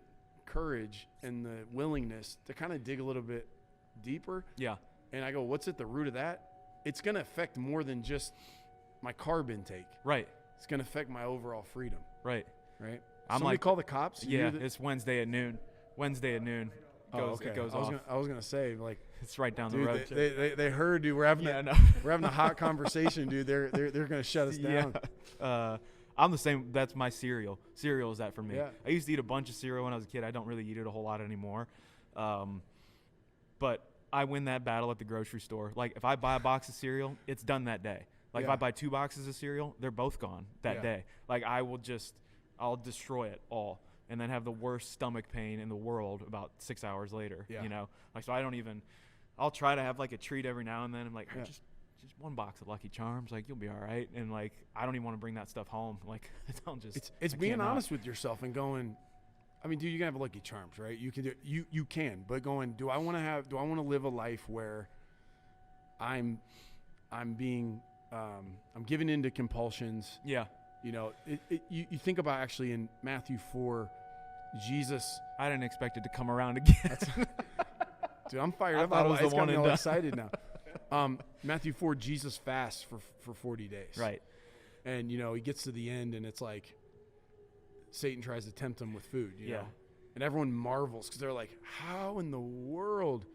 courage and the willingness to kind of dig a little bit deeper. Yeah. And I go, what's at the root of that? It's going to affect more than just my carb intake. Right. It's going to affect my overall freedom. Right. Right. Somebody call the cops. Yeah. It's Wednesday at noon. It goes off. I was going to say, like, it's right down dude, the road. They heard, dude. We're having a hot conversation, dude. They're going to shut us down. Yeah. I'm the same. That's my cereal. Cereal is that for me. Yeah. I used to eat a bunch of cereal when I was a kid. I don't really eat it a whole lot anymore. But I win that battle at the grocery store. Like, if I buy a box of cereal, it's done that day. Like, if I buy 2 boxes of cereal, they're both gone that day. Like, I'll destroy it all and then have the worst stomach pain in the world about 6 hours later, you know? Like, so I'll try to have, like, a treat every now and then. I'm like, just 1 box of Lucky Charms. Like, you'll be all right. And, like, I don't even want to bring that stuff home. Like, it's being honest with yourself and going, I mean, dude, you can have Lucky Charms, right? You can you can, but going, do I want to live a life where I'm giving into compulsions? Yeah. You know, you think about actually in Matthew 4, Jesus. I didn't expect it to come around again. Dude, I'm fired up. I was the one all excited now. Matthew 4, Jesus fasts for 40 days. Right. And, you know, he gets to the end and it's like Satan tries to tempt him with food, you know? And everyone marvels because they're like, how in the world,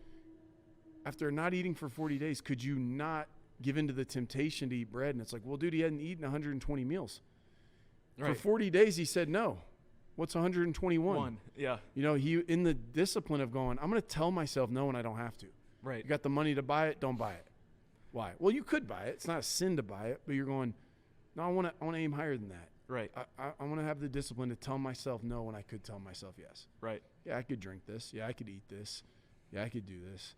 after not eating for 40 days, could you not give into the temptation to eat bread? And it's like, well, dude, he hadn't eaten 120 meals. Right. For 40 days, he said no. What's 121? Yeah. You know, he in the discipline of going, I'm going to tell myself no when I don't have to. Right. You got the money to buy it, don't buy it. Why? Well, you could buy it. It's not a sin to buy it, but you're going, no, I want to aim higher than that. Right. I want to have the discipline to tell myself no when I could tell myself yes. Right. Yeah, I could drink this. Yeah, I could eat this. Yeah, I could do this.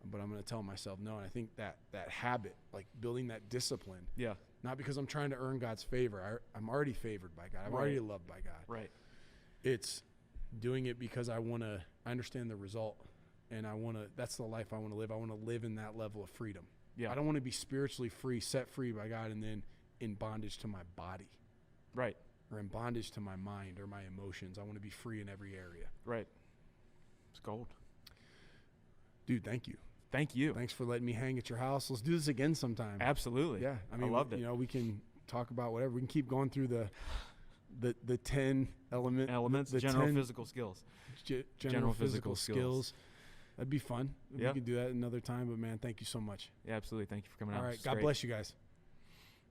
But I'm going to tell myself no. And I think that habit, like building that discipline. Yeah. Not because I'm trying to earn God's favor. I'm already favored by God. I'm already loved by God. Right. It's doing it because I understand the result. And that's the life I want to live. I want to live in that level of freedom. Yeah. I don't want to be spiritually free, set free by God, and then in bondage to my body. Right. Or in bondage to my mind or my emotions. I want to be free in every area. Right. It's gold. Dude, thank you. Thank you. Thanks for letting me hang at your house. Let's do this again sometime. Absolutely. Yeah. I mean, loved it. You know, we can talk about whatever. We can keep going through the 10 elements. The general physical skills. General physical skills. That'd be fun. Yeah. We can do that another time. But, man, thank you so much. Yeah, absolutely. Thank you for coming out. All right. God bless you guys.